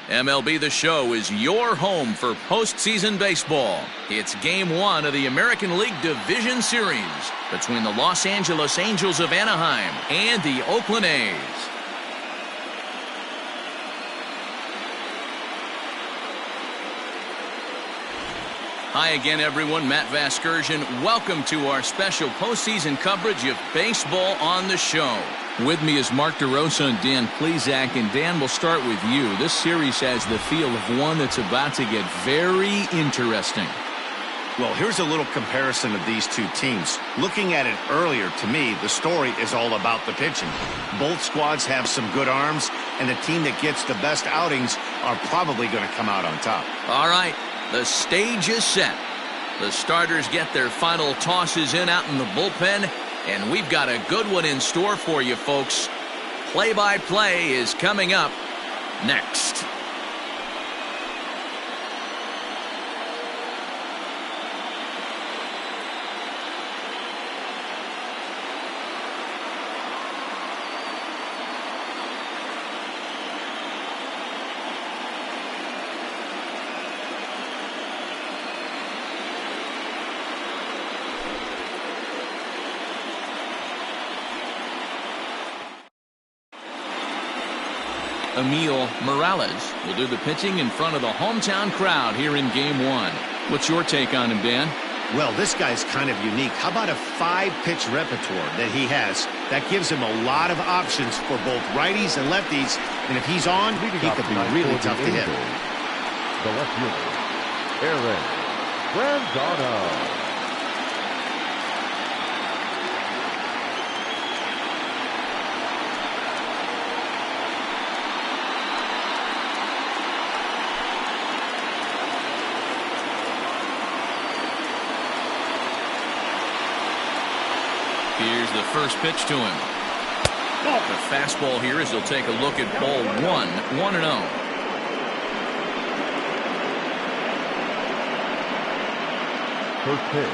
MLB The Show is your home for postseason baseball. It's Game 1 of the American League Division Series between the Los Angeles Angels of Anaheim and the Oakland A's. Hi again, everyone. Matt Vasgersian. Welcome to our special postseason coverage of Baseball on the Show. With me is Mark DeRosa and Dan Plesac. And Dan, we'll start with you. This series has the feel of one that's about to get very interesting. Well, here's a little comparison of these two teams. Looking at it earlier, to me, the story is all about the pitching. Both squads have some good arms, and the team that gets the best outings are probably going to come out on top. All right, the stage is set. The starters get their final tosses in out in the bullpen, and we've got a good one in store for you, folks. Play-by-play is coming up next. Emil Morales will do the pitching in front of the hometown crowd here in Game 1. What's your take on him, Dan? Well, this guy's kind of unique. How about a 5-pitch repertoire that he has? That gives him a lot of options for both righties and lefties. And if he's on, he could be really tough to hit. The left fielder, Aaron Grandano. Here's the first pitch to him. The fastball here as he'll take a look at ball 1, 1-0. First pitch,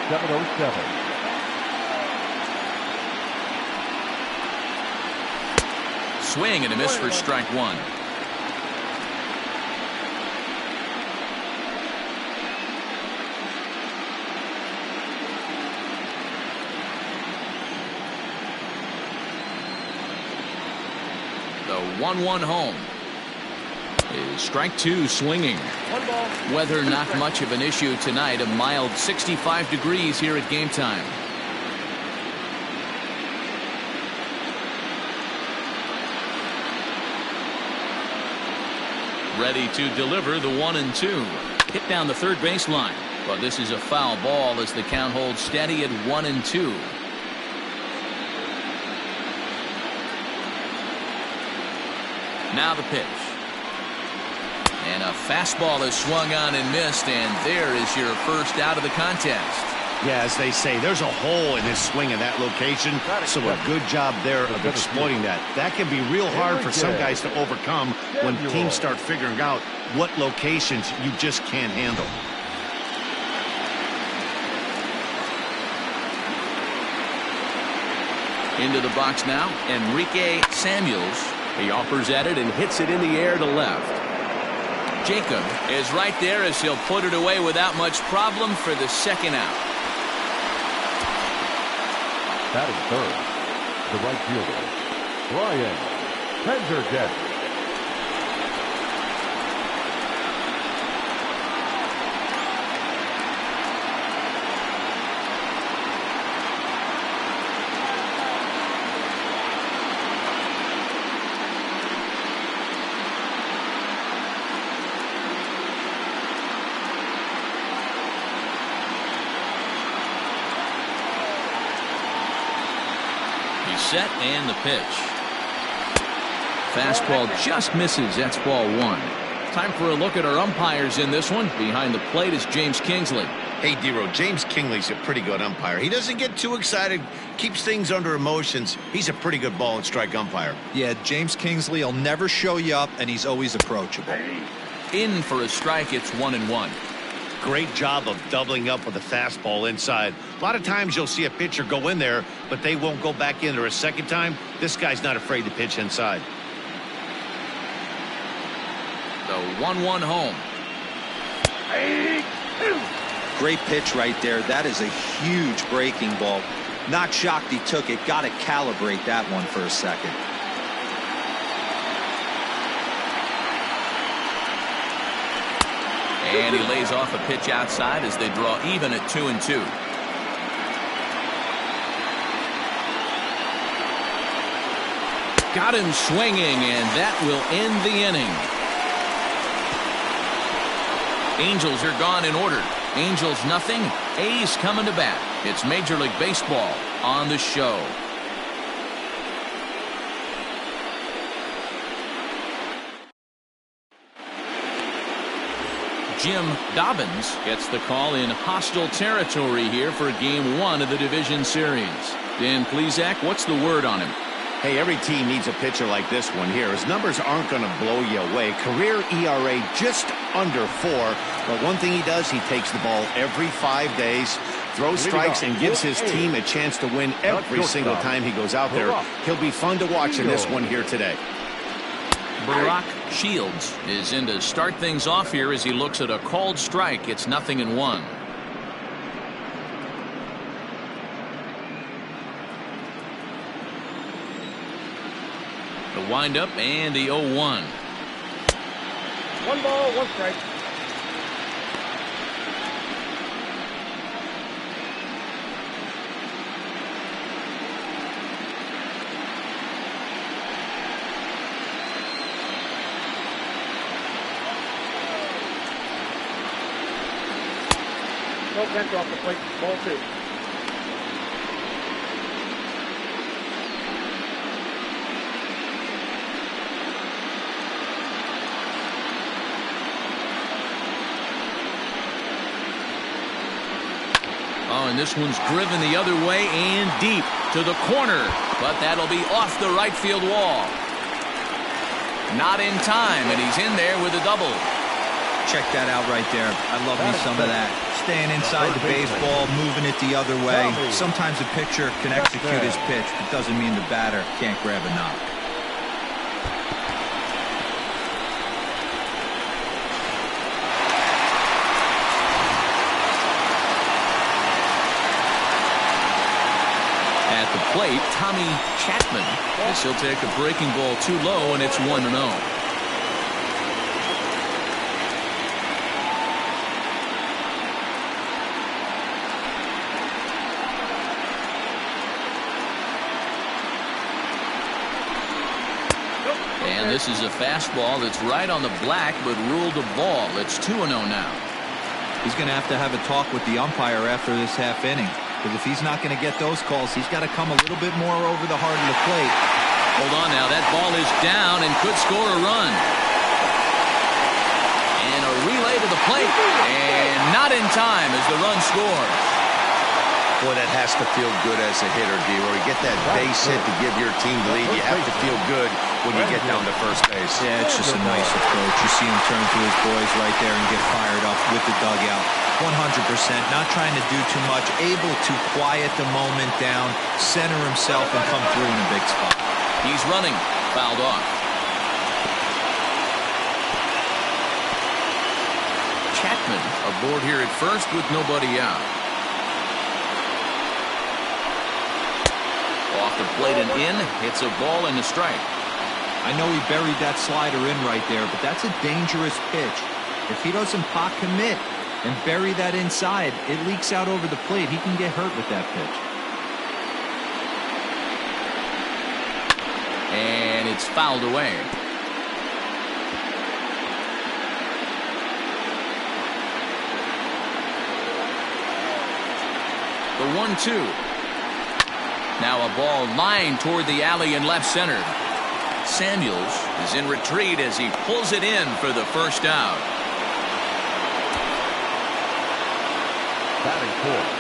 7:07. Swing and a miss for strike 1. The 1-1 home is strike 2 swinging. Weather not much of an issue tonight. A mild 65 degrees here at game time. Ready to deliver the 1-2. Hit down the third baseline. But this is a foul ball as the count holds steady at 1-2. Now the pitch. And a fastball is swung on and missed, and there is your first out of the contest. Yeah, as they say, there's a hole in his swing in that location, so a good job there of exploiting that. That can be real hard for some guys to overcome when teams start figuring out what locations you just can't handle. Into the box now, Enrique Samuels. He offers at it and hits it in the air to left. Jacob is right there as he'll put it away without much problem for the second out. Batting third, the right fielder, Brian Pendergast. Set and the pitch. Fastball just misses. That's ball 1. Time for a look at our umpires in this one. Behind the plate is James Kingsley. Hey, Dero, James Kingsley's a pretty good umpire. He doesn't get too excited, keeps things under emotions. He's a pretty good ball and strike umpire. Yeah, James Kingsley will never show you up, and he's always approachable. In for a strike, it's 1-1. Great job of doubling up with a fastball inside. A lot of times you'll see a pitcher go in there, but they won't go back in there a second time. This guy's not afraid to pitch inside. The 1-1 home. Great pitch right there. That is a huge breaking ball. Not shocked he took it. Got to calibrate that one for a second. And he lays off a pitch outside as they draw even at 2-2. Got him swinging, and that will end the inning. Angels are gone in order. Angels nothing. A's coming to bat. It's Major League Baseball on the show. Jim Dobbins gets the call in hostile territory here for Game 1 of the Division Series. Dan Plesac, what's the word on him? Hey, every team needs a pitcher like this one here. His numbers aren't going to blow you away. Career ERA just under 4. But one thing he does, he takes the ball every 5 days, throws strikes, and gives his team a chance to win every single time he goes out there. He'll be fun to watch in this one here today. Barack Shields is in to start things off here as he looks at a called strike. It's 0-1. The windup and the 0-1. 1 ball, 1 strike. No bench off the plate. Ball 2. Oh, and this one's driven the other way and deep to the corner, but that'll be off the right field wall. Not in time, and he's in there with a double. Check that out right there. I love me some of that. Staying inside the baseball, moving it the other way. Sometimes a pitcher can execute his pitch, but doesn't mean the batter can't grab a knock. At the plate, Tommy Chapman. This will take a breaking ball too low, and it's 1-0. And this is a fastball that's right on the black, but ruled a ball. It's 2-0 now. He's going to have a talk with the umpire after this half inning. Because if he's not going to get those calls, he's got to come a little bit more over the heart of the plate. Hold on now. That ball is down and could score a run. And a relay to the plate. And not in time as the run scores. Boy, that has to feel good as a hitter, D-Roy. You get that base hit to give your team the lead. You have to feel good when you get down to first base. Yeah, it's just a nice approach. You see him turn to his boys right there and get fired up with the dugout. 100%, not trying to do too much, able to quiet the moment down, center himself, and come through in a big spot. He's running, fouled off. Chapman aboard here at first with nobody out. Off the plate and in, it's a ball and a strike. I know he buried that slider in right there, but that's a dangerous pitch. If he doesn't pot commit and bury that inside, it leaks out over the plate. He can get hurt with that pitch. And it's fouled away. The 1-2. Now a ball lined toward the alley in left center. Samuels is in retreat as he pulls it in for the first out. Batting fourth,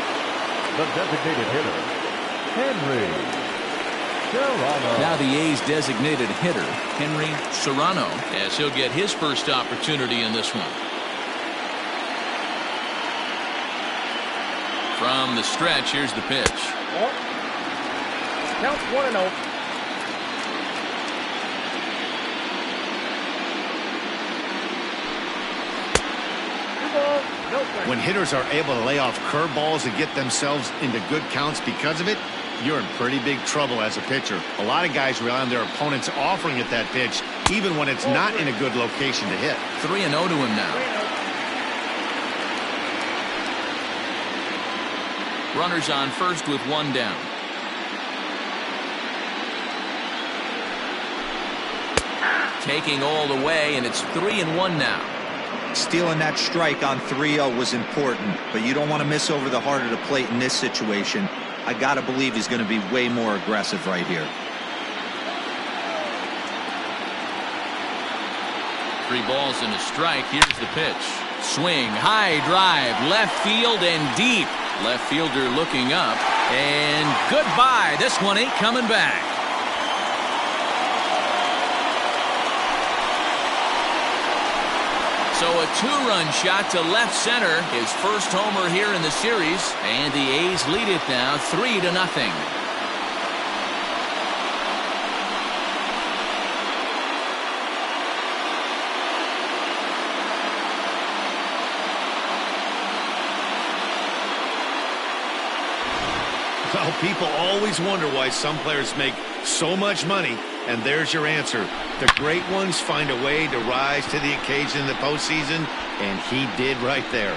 the designated hitter, Henry Serrano. Now the A's designated hitter, Henry Serrano, as he'll get his first opportunity in this one. From the stretch, here's the pitch. Counts 1-0. When hitters are able to lay off curveballs and get themselves into good counts because of it, you're in pretty big trouble as a pitcher. A lot of guys rely on their opponents offering at that pitch, even when it's not in a good location to hit. 3-0 to him now. Runners on first with one down. Taking all the way, and it's 3-1 now. Stealing that strike on 3-0 was important, but you don't want to miss over the heart of the plate in this situation. I got to believe he's going to be way more aggressive right here. 3 balls and a strike. Here's the pitch. Swing, high drive, left field and deep. Left fielder looking up, and goodbye. This one ain't coming back. So a 2-run shot to left center. His first homer here in the series. And the A's lead it now 3-0. Well, people always wonder why some players make so much money, and there's your answer. The great ones find a way to rise to the occasion in the postseason, and he did right there.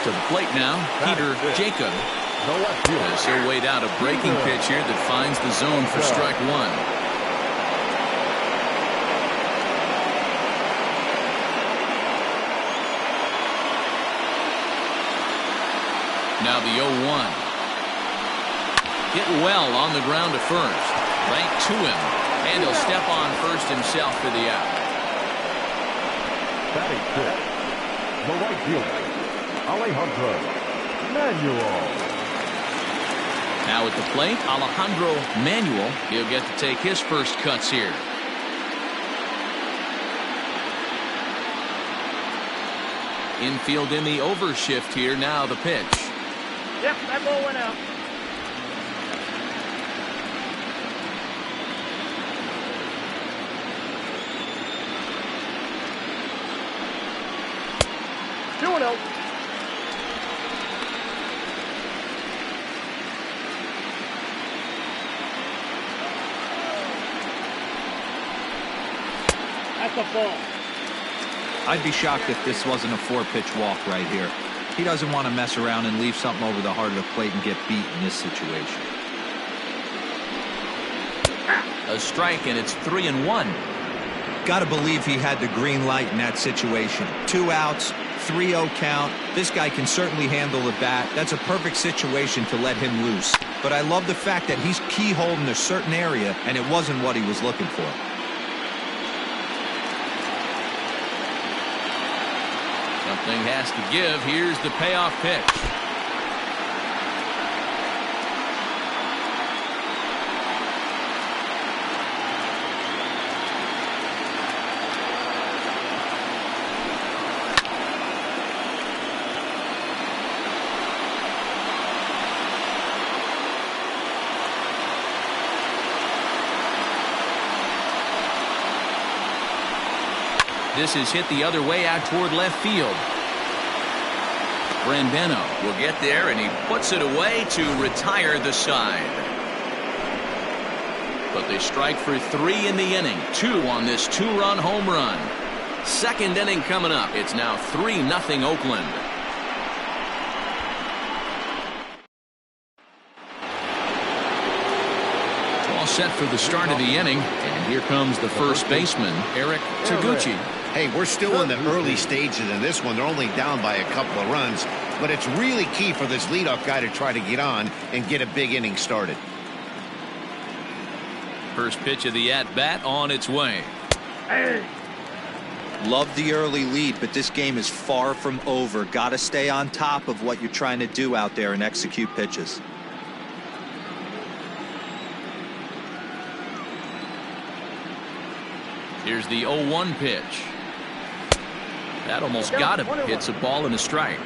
To the plate now, Peter Jacob. As he'll wait out a breaking pitch here that finds the zone for strike one. Now the 0-1. Hit well on the ground to first. Right to him. And he'll step on first himself for the out. Batting fifth, the right fielder, Alejandro Manuel. Now at the plate, Alejandro Manuel. He'll get to take his first cuts here. Infield in the overshift here. Now the pitch. Yep, that ball went out. Two-0. That's a ball. I'd be shocked if this wasn't a 4-pitch walk right here. He doesn't want to mess around and leave something over the heart of the plate and get beat in this situation. A strike, and it's 3-1. Got to believe he had the green light in that situation. 2 outs, 3-0 count. This guy can certainly handle the bat. That's a perfect situation to let him loose. But I love the fact that he's keyholed in a certain area, and it wasn't what he was looking for. Something has to give. Here's the payoff pitch. This is hit the other way out toward left field. Brandeno will get there, and he puts it away to retire the side. But they strike for 3 in the inning. 2 on this 2-run home run. Second inning coming up. It's now 3-0 Oakland. All set for the start of the inning, and here comes the first baseman, Eric Taguchi. Hey, we're still in the early stages in this one. They're only down by a couple of runs, but it's really key for this leadoff guy to try to get on and get a big inning started. First pitch of the at-bat on its way. Love the early lead, but this game is far from over. Got to stay on top of what you're trying to do out there and execute pitches. Here's the 0-1 pitch. That almost got him. Hits a ball and a strike.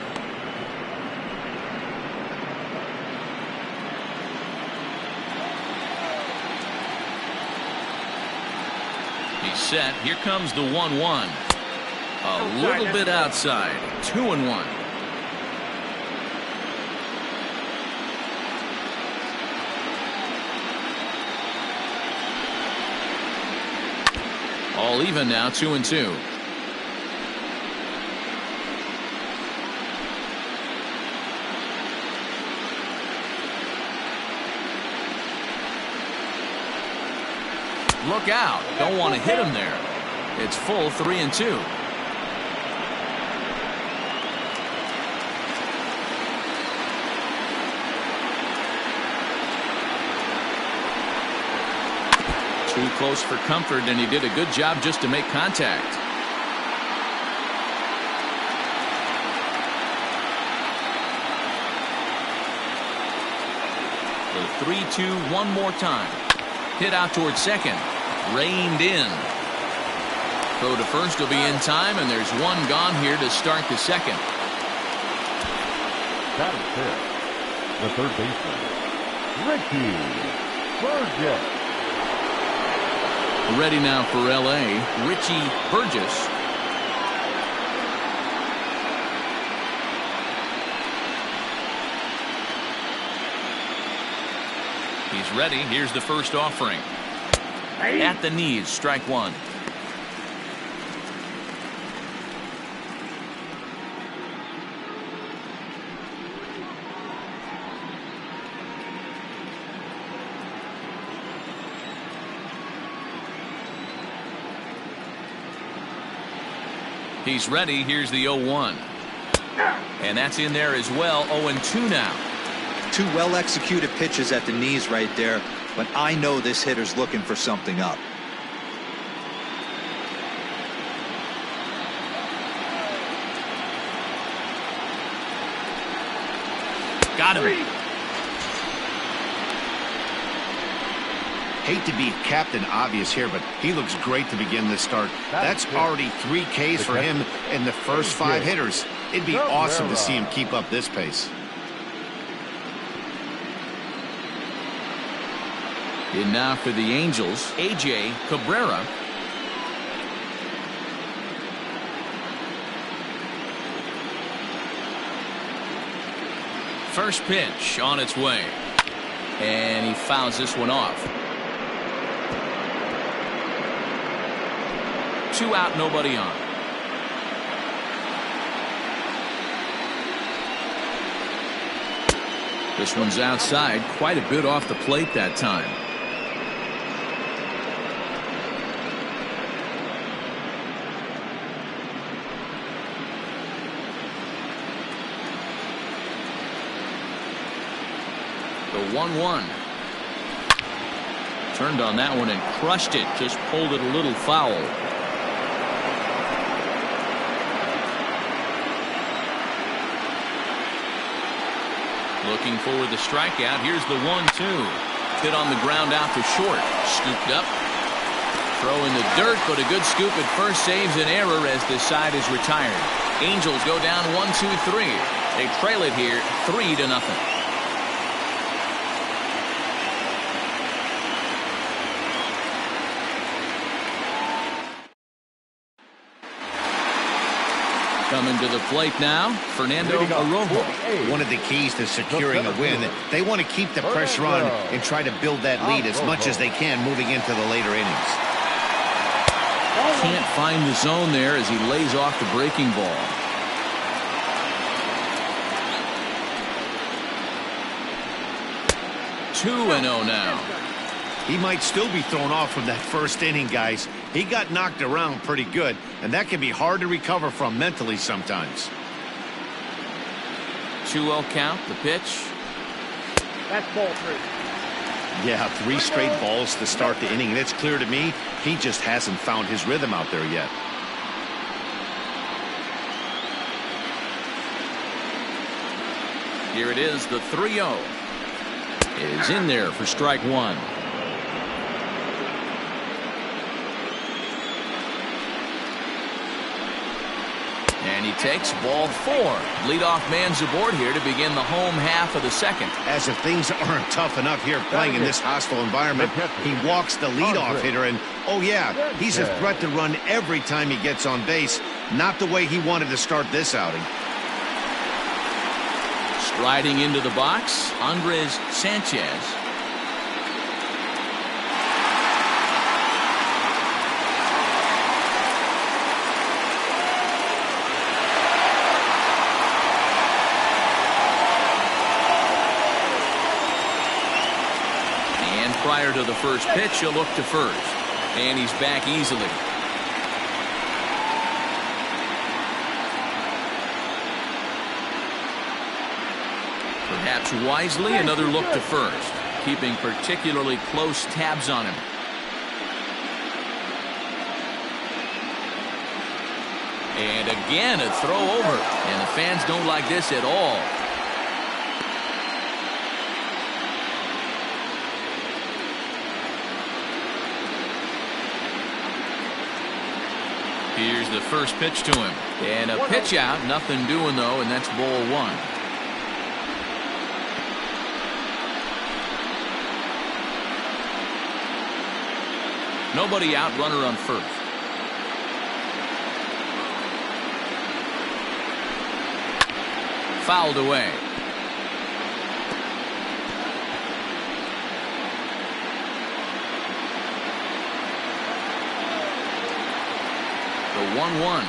He's set. Here comes the 1-1. A little bit outside. 2-1. All even now, 2-2. Look out. Don't want to hit him there. It's full 3-2. Too close for comfort, and he did a good job just to make contact. The 3-2 one more time. Hit out towards second. Reined in. Throw to first will be in time, and there's one gone here to start the second. That is it. The third baseman, Ricky Burgess. Ready now for L.A., Richie Burgess. He's ready. Here's the first offering. At the knees, strike one. He's ready. Here's the 0-1. And that's in there as well. 0-2 now. Two well-executed pitches at the knees right there, but I know this hitter's looking for something up. Got him. Hate to be Captain Obvious here, but he looks great to begin this start. That's already 3 Ks for him in the first 5 hitters. It'd be awesome to see him keep up this pace. In now for the Angels, A.J. Cabrera. First pitch on its way. And he fouls this one off. 2 out, nobody on. This one's outside, quite a bit off the plate that time. The 1-1. Turned on that one and crushed it. Just pulled it a little foul. Looking for the strikeout. Here's the 1-2. Hit on the ground out to short. Scooped up. Throw in the dirt, but a good scoop at first saves an error as this side is retired. Angels go down 1-2-3. They trail it here 3-0. Coming to the plate now, Fernando Arrojo. One of the keys to securing a win, they want to keep the pressure on and try to build that lead as much as they can moving into the later innings. Can't find the zone there as he lays off the breaking ball. Two 2-0 now. He might still be thrown off from that first inning, guys. He got knocked around pretty good, and that can be hard to recover from mentally sometimes. 2-0 count, the pitch. That's ball 3. Yeah, 3 straight balls to start the inning. It's clear to me he just hasn't found his rhythm out there yet. Here it is, the 3-0. Is in there for strike one. And he takes ball 4. Leadoff man's aboard here to begin the home half of the second. As if things aren't tough enough here playing in this hostile environment, he walks the leadoff hitter, and oh yeah, he's a threat to run every time he gets on base. Not the way he wanted to start this outing. Striding into the box, Andres Sanchez. And prior to the first pitch, he'll look to first. And he's back easily. Perhaps wisely, another look to first, keeping particularly close tabs on him. And again, a throw over. And the fans don't like this at all. Here's the first pitch to him. And a pitch out, nothing doing though, and that's ball 1. Nobody out, runner on first. Fouled away. The 1-1.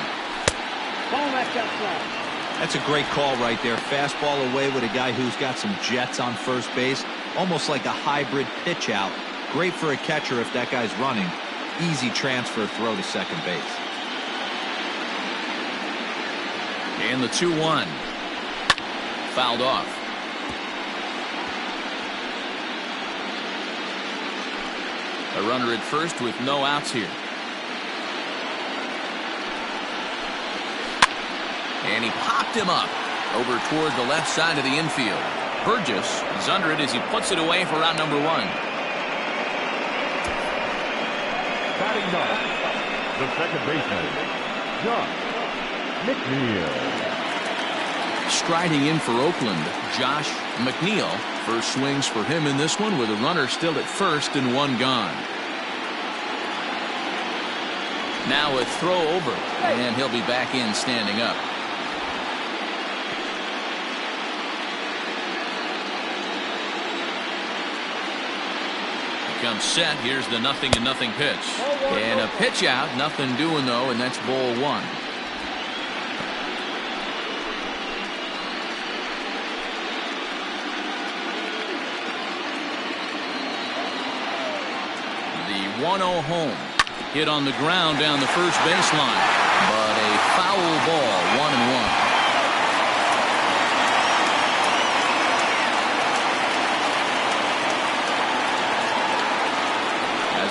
That's a great call right there. Fastball away with a guy who's got some jets on first base. Almost like a hybrid pitch out. Great for a catcher if that guy's running. Easy transfer throw to second base. And the 2-1. Fouled off. A runner at first with no outs here. And he popped him up over toward the left side of the infield. Burgess is under it as he puts it away for out number 1. Batting ninth, the second baseman, Josh McNeil. Striding in for Oakland, Josh McNeil. First swings for him in this one with a runner still at first and 1 gone. Now a throw over, and he'll be back in standing up. Comes set. Here's the 0-0 pitch. And a pitch out. Nothing doing though, and that's ball 1. The 1-0 home. Hit on the ground down the first baseline. But a foul ball. 1-1.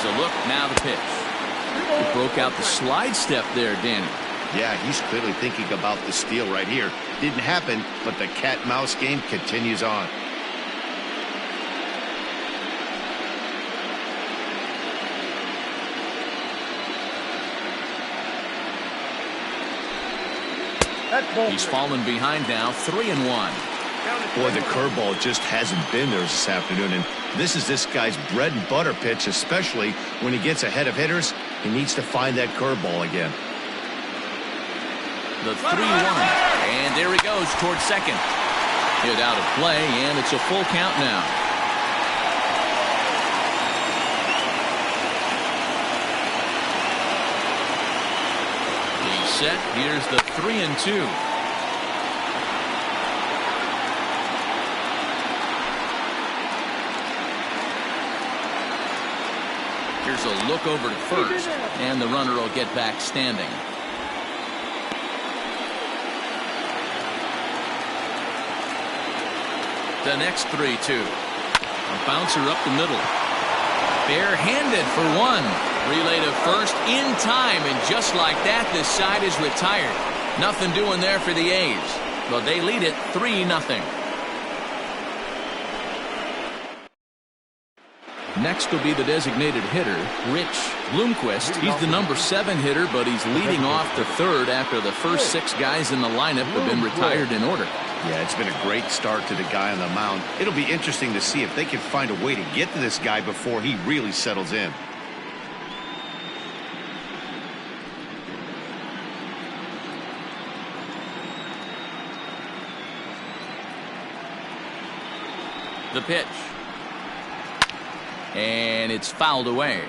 A look, now the pitch. He broke out the slide step there, Danny. Yeah, he's clearly thinking about the steal right here. Didn't happen, but the cat-mouse game continues on. He's fallen behind now, 3-1. Boy, the curveball just hasn't been there this afternoon, and this is this guy's bread and butter pitch, especially when he gets ahead of hitters. He needs to find that curveball again. The 3-1, and there he goes towards second. Hit out of play, and it's a full count now. He's set. Here's the 3-2. Here's a look over to first, and the runner will get back standing. The next 3-2. A bouncer up the middle. Barehanded for 1. Relay to first in time, and just like that, this side is retired. Nothing doing there for the A's. Well, they lead it 3-0. Next will be the designated hitter, Rich Bloomquist. He's the number 7 hitter, but he's leading off the third after the first 6 guys in the lineup have been retired in order. Yeah, it's been a great start to the guy on the mound. It'll be interesting to see if they can find a way to get to this guy before he really settles in. The pitch. And it's fouled away.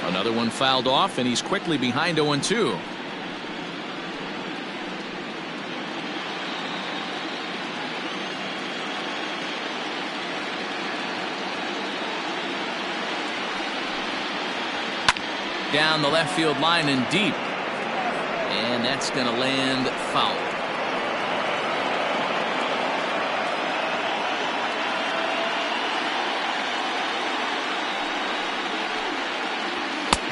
Another one fouled off, and he's quickly behind 0-2. Down the left field line and deep. And that's going to land foul.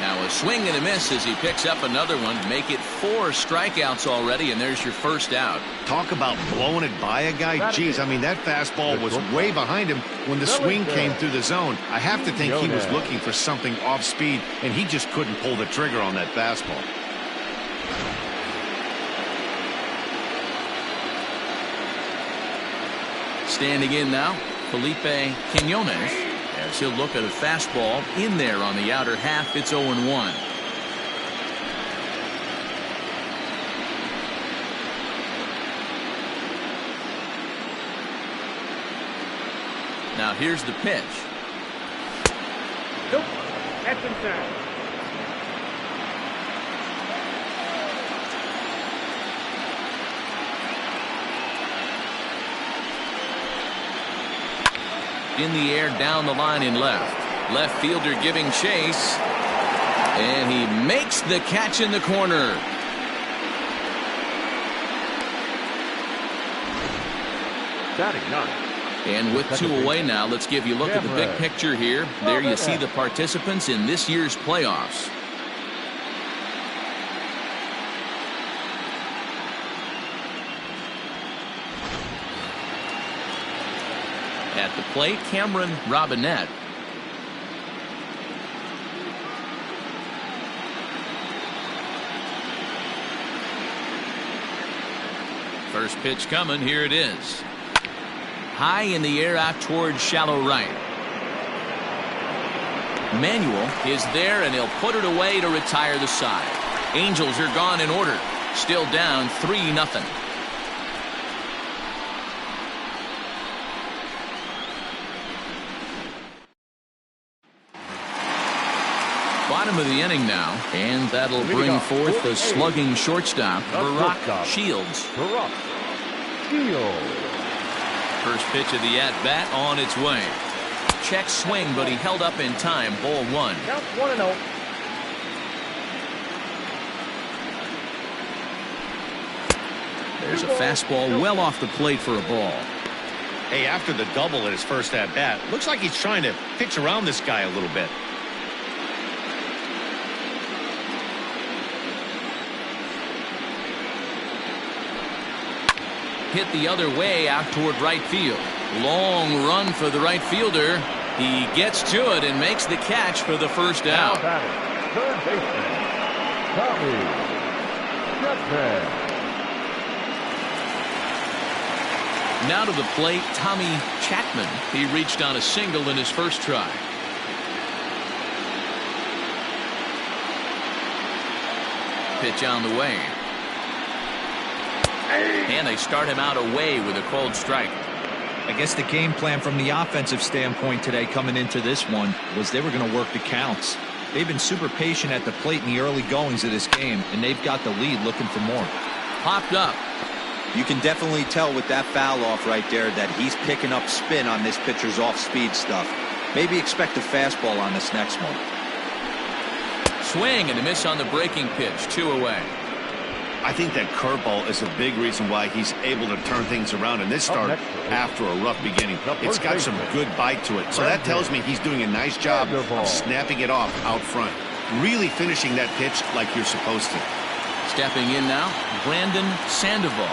Now a swing and a miss as he picks up another one. Make it 4 strikeouts already, and there's your first out. Talk about blowing it by a guy. Geez, I mean, that fastball was way behind him when the swing came through the zone. I have to think he was looking for something off speed, and he just couldn't pull the trigger on that fastball. Standing in now, Felipe Quinones, as he'll look at a fastball in there on the outer half. It's 0-1. Now here's the pitch. Nope. That's inside. In the air, down the line in left. Left fielder giving chase. And he makes the catch in the corner. Batting 9. And with 2 away now, let's give you a look at the big picture here. There you see the participants in this year's playoffs. At the plate, Cameron Robinette. First pitch coming. Here it is. High in the air out towards shallow right. Manuel is there, and he'll put it away to retire the side. Angels are gone in order. Still down 3-0. Bottom of the inning now, and that'll bring forth the slugging shortstop, Barack Shields. First pitch of the at-bat on its way. Check swing, but he held up in time. Ball 1. Count 1-0. There's a fastball well off the plate for a ball. Hey, after the double at his first at-bat, looks like he's trying to pitch around this guy a little bit. Hit the other way out toward right field. Long run for the right fielder. He gets to it and makes the catch for the first out. Third baseman, Chapman. Now to the plate, Tommy Chapman. He reached on a single in his first try. Pitch on the way. And they start him out away with a cold strike. I guess the game plan from the offensive standpoint today coming into this one was they were going to work the counts. They've been super patient at the plate in the early goings of this game, and they've got the lead looking for more. Popped up. You can definitely tell with that foul off right there that he's picking up spin on this pitcher's off-speed stuff. Maybe expect a fastball on this next one. Swing and a miss on the breaking pitch. 2 away. I think that curveball is a big reason why he's able to turn things around in this start after a rough beginning. It's got some good bite to it. So that tells me he's doing a nice job of snapping it off out front. Really finishing that pitch like you're supposed to. Stepping in now, Brandon Sandoval.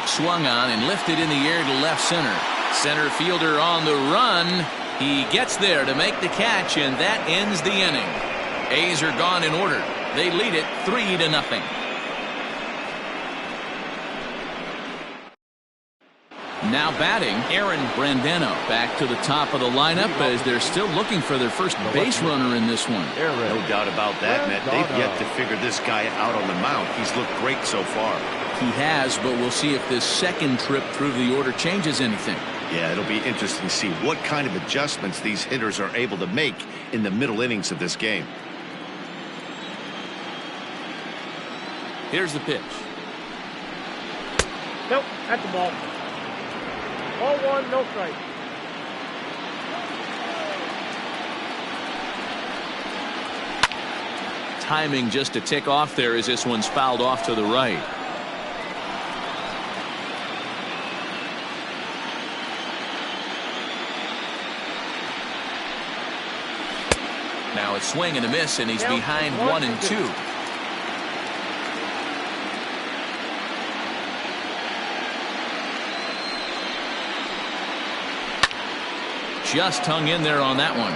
Swung on and lifted in the air to left center. Center fielder on the run. He gets there to make the catch, and that ends the inning. A's are gone in order. They lead it 3-0. Now batting, Aaron Brandano. Back to the top of the lineup as they're still looking for their first base runner in this one. No doubt about that, Matt. They've yet to figure this guy out on the mound. He's looked great so far. He has, but we'll see if this second trip through the order changes anything. Yeah, it'll be interesting to see what kind of adjustments these hitters are able to make in the middle innings of this game. Here's the pitch. Nope, at the ball. 0-1, no strike. Timing just a tick off there as this one's fouled off to the right. Now it's swing and a miss, and he's behind 1-2. Just hung in there on that one.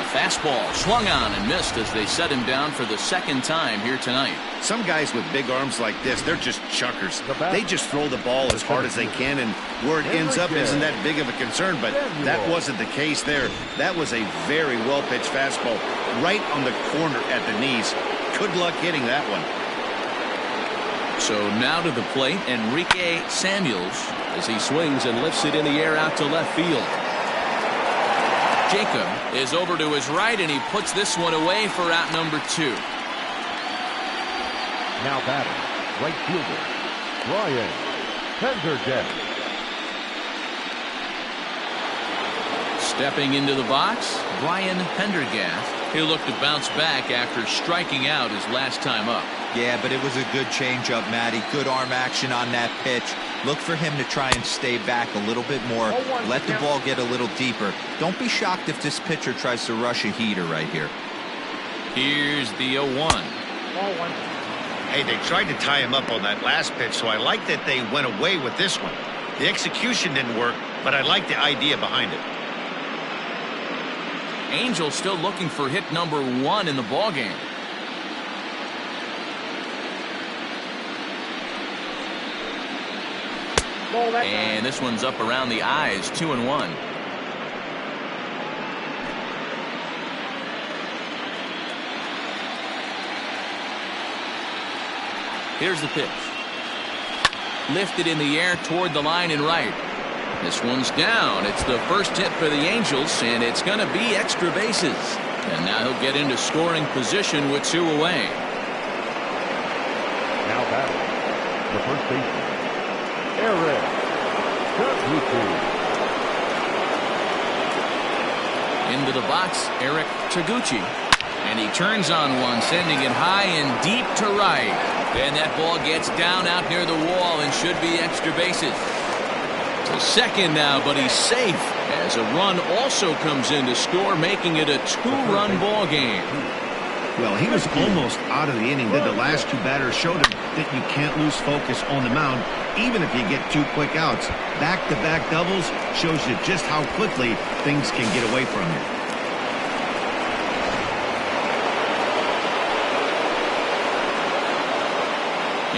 Fastball swung on and missed as they set him down for the second time here tonight. Some guys with big arms like this, they're just chuckers. They just throw the ball as hard as they can, and where it ends up isn't that big of a concern, but that wasn't the case there. That was a very well-pitched fastball right on the corner at the knees. Good luck hitting that one. So now to the plate, Enrique Samuels as he swings and lifts it in the air out to left field. Jacob is over to his right, and he puts this one away for out number 2. Now batting, right fielder, Brian Pendergast. Stepping into the box, Brian Pendergast. He'll look to bounce back after striking out his last time up. Yeah, but it was a good changeup, Matty. Good arm action on that pitch. Look for him to try and stay back a little bit more. Let the ball get a little deeper. Don't be shocked if this pitcher tries to rush a heater right here. Here's the 0-1. Hey, they tried to tie him up on that last pitch, so I like that they went away with this one. The execution didn't work, but I like the idea behind it. Angel still looking for hit number 1 in the ballgame. And this one's up around the eyes, 2-1. Here's the pitch. Lifted in the air toward the line and right. This one's down. It's the first hit for the Angels, and it's going to be extra bases. And now he'll get into scoring position with 2 away. Now batting, the first baseman, Eric Taguchi. Into the box, Eric Taguchi. And he turns on one, sending it high and deep to right. And that ball gets down out near the wall and should be extra bases. To second now, but he's safe as a run also comes in to score, making it a 2-run ball game. Well, he was almost out of the inning. Then the last 2 batters showed him that you can't lose focus on the mound, even if you get 2 quick outs. Back-to-back doubles shows you just how quickly things can get away from you.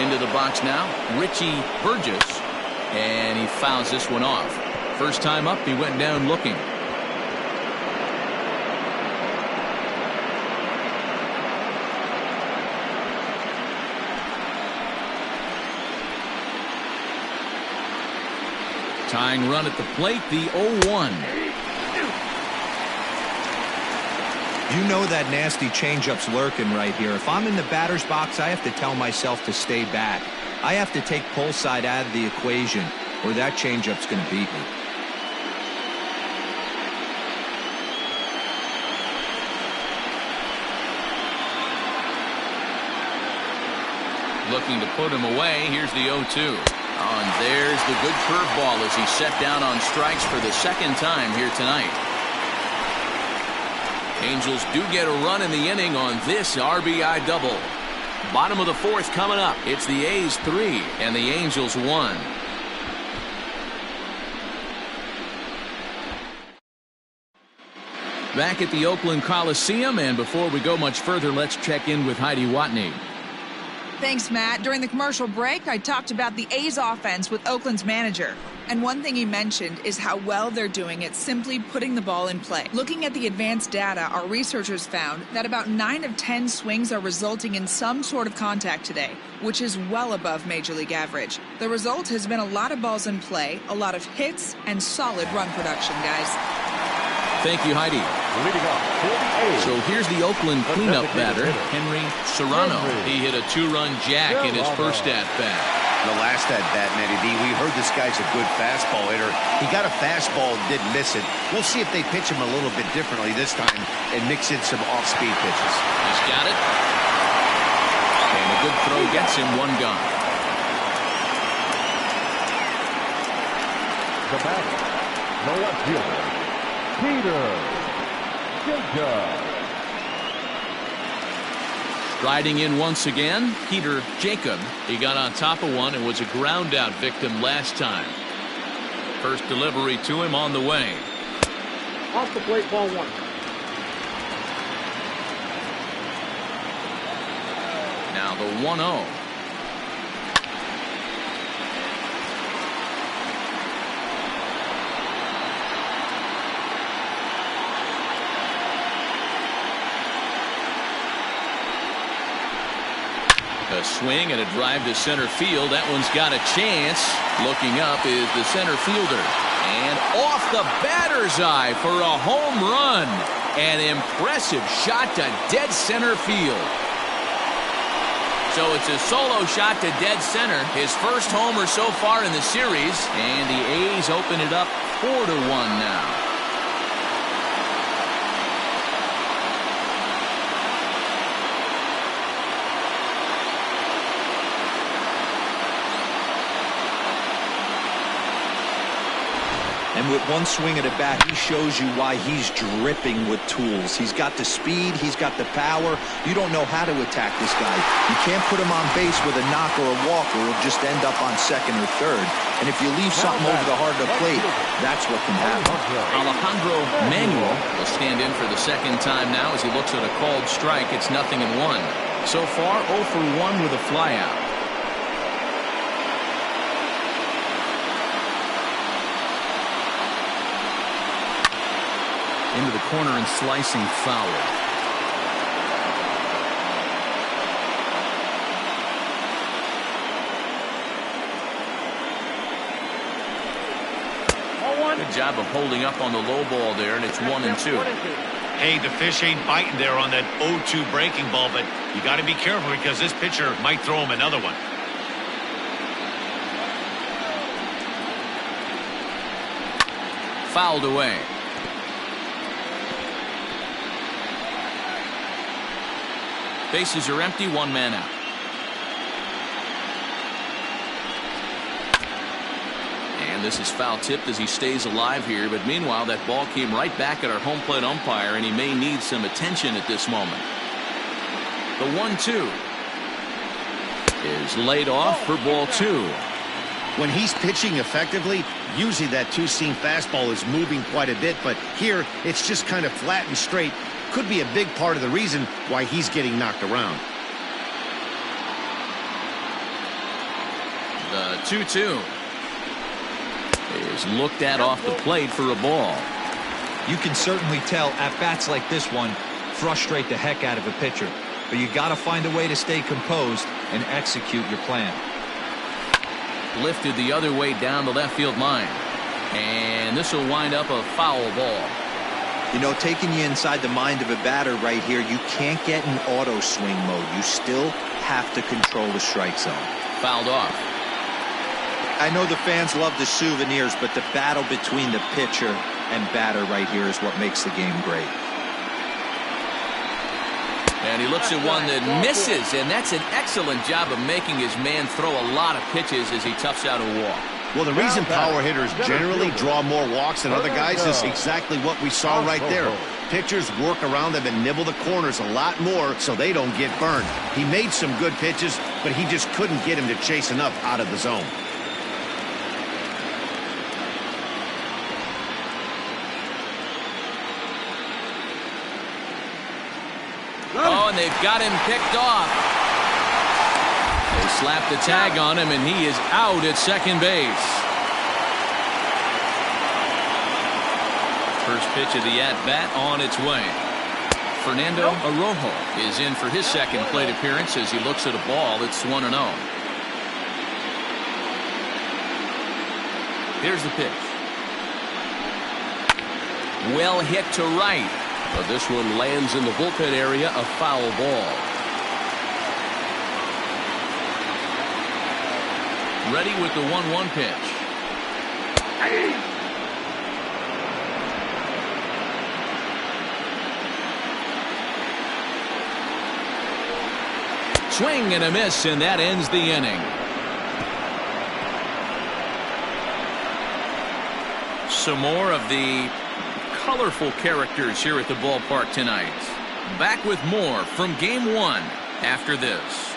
Into the box now, Richie Burgess, and he fouls this one off. First time up, he went down looking. Tying run at the plate, the 0-1. You know that nasty changeup's lurking right here. If I'm in the batter's box, I have to tell myself to stay back. I have to take pull side out of the equation, or that changeup's going to beat me. Looking to put him away. Here's the 0-2. And there's the good curveball as he's set down on strikes for the second time here tonight. Angels do get a run in the inning on this RBI double. Bottom of the fourth coming up. It's the A's 3 and the Angels 1. Back at the Oakland Coliseum, and before we go much further, let's check in with Heidi Watney. Thanks, Matt. During the commercial break, I talked about the A's offense with Oakland's manager. And one thing he mentioned is how well they're doing at simply putting the ball in play. Looking at the advanced data, our researchers found that about 9 of 10 swings are resulting in some sort of contact today, which is well above Major League average. The result has been a lot of balls in play, a lot of hits, and solid run production, guys. Thank you, Heidi. Leading off for the A's. So here's the Oakland cleanup batter, Henry Serrano. He hit a 2-run jack in his first at-bat. The last at-bat, Matty B, we heard this guy's a good fastball hitter. He got a fastball and didn't miss it. We'll see if they pitch him a little bit differently this time and mix in some off-speed pitches. He's got it. And a good throw gets him one gone. The batter, the left fielder, Peter Jacob. Riding in once again, Peter Jacob. He got on top of one and was a ground out victim last time. First delivery to him on the way. Off the plate, ball 1. Now the 1-0. A swing and a drive to center field. That one's got a chance. Looking up is the center fielder. And off the batter's eye for a home run. An impressive shot to dead center field. So it's a solo shot to dead center. His first homer so far in the series. And the A's open it up 4-1 now. And with one swing at a bat, he shows you why he's dripping with tools. He's got the speed, he's got the power. You don't know how to attack this guy. You can't put him on base with a knock or a walk, or he'll just end up on second or third. And if you leave something over the heart of the plate, that's what can happen. Alejandro Manuel will stand in for the second time now as he looks at a called strike. It's 0-1. So far, 0 for 1 with a flyout. Into the corner and slicing foul. Good job of holding up on the low ball there, and it's 1-2. Hey, the fish ain't biting there on that 0-2 breaking ball, but you got to be careful because this pitcher might throw him another one. Fouled away. Bases are empty, one man out. And this is foul tipped as he stays alive here, but meanwhile that ball came right back at our home plate umpire, and he may need some attention at this moment. The 1-2 is laid off for ball 2. When he's pitching effectively, usually that two-seam fastball is moving quite a bit, but here it's just kind of flat and straight. Could be a big part of the reason why he's getting knocked around. The 2-2 is looked at off the plate for a ball. You can certainly tell at bats like this one frustrate the heck out of a pitcher, but you got to find a way to stay composed and execute your plan. Lifted the other way down the left field line, and this will wind up a foul ball. You know, taking you inside the mind of a batter right here, you can't get in auto swing mode. You still have to control the strike zone. Fouled off. I know the fans love the souvenirs, but the battle between the pitcher and batter right here is what makes the game great. And he looks at one that misses, and that's an excellent job of making his man throw a lot of pitches as he toughs out a walk. Well, the reason power hitters generally draw more walks than other guys is exactly what we saw right there. Pitchers work around them and nibble the corners a lot more so they don't get burned. He made some good pitches, but he just couldn't get him to chase enough out of the zone. Oh, and they've got him picked off. They slap the tag on him, and he is out at second base. First pitch of the at-bat on its way. Fernando Arrojo is in for his second plate appearance as he looks at a ball. It's 1-0. Here's the pitch. Well hit to right. But this one lands in the bullpen area, a foul ball. Ready with the 1-1 pitch. Swing and a miss, and that ends the inning. Some more of the colorful characters here at the ballpark tonight. Back with more from Game 1 after this.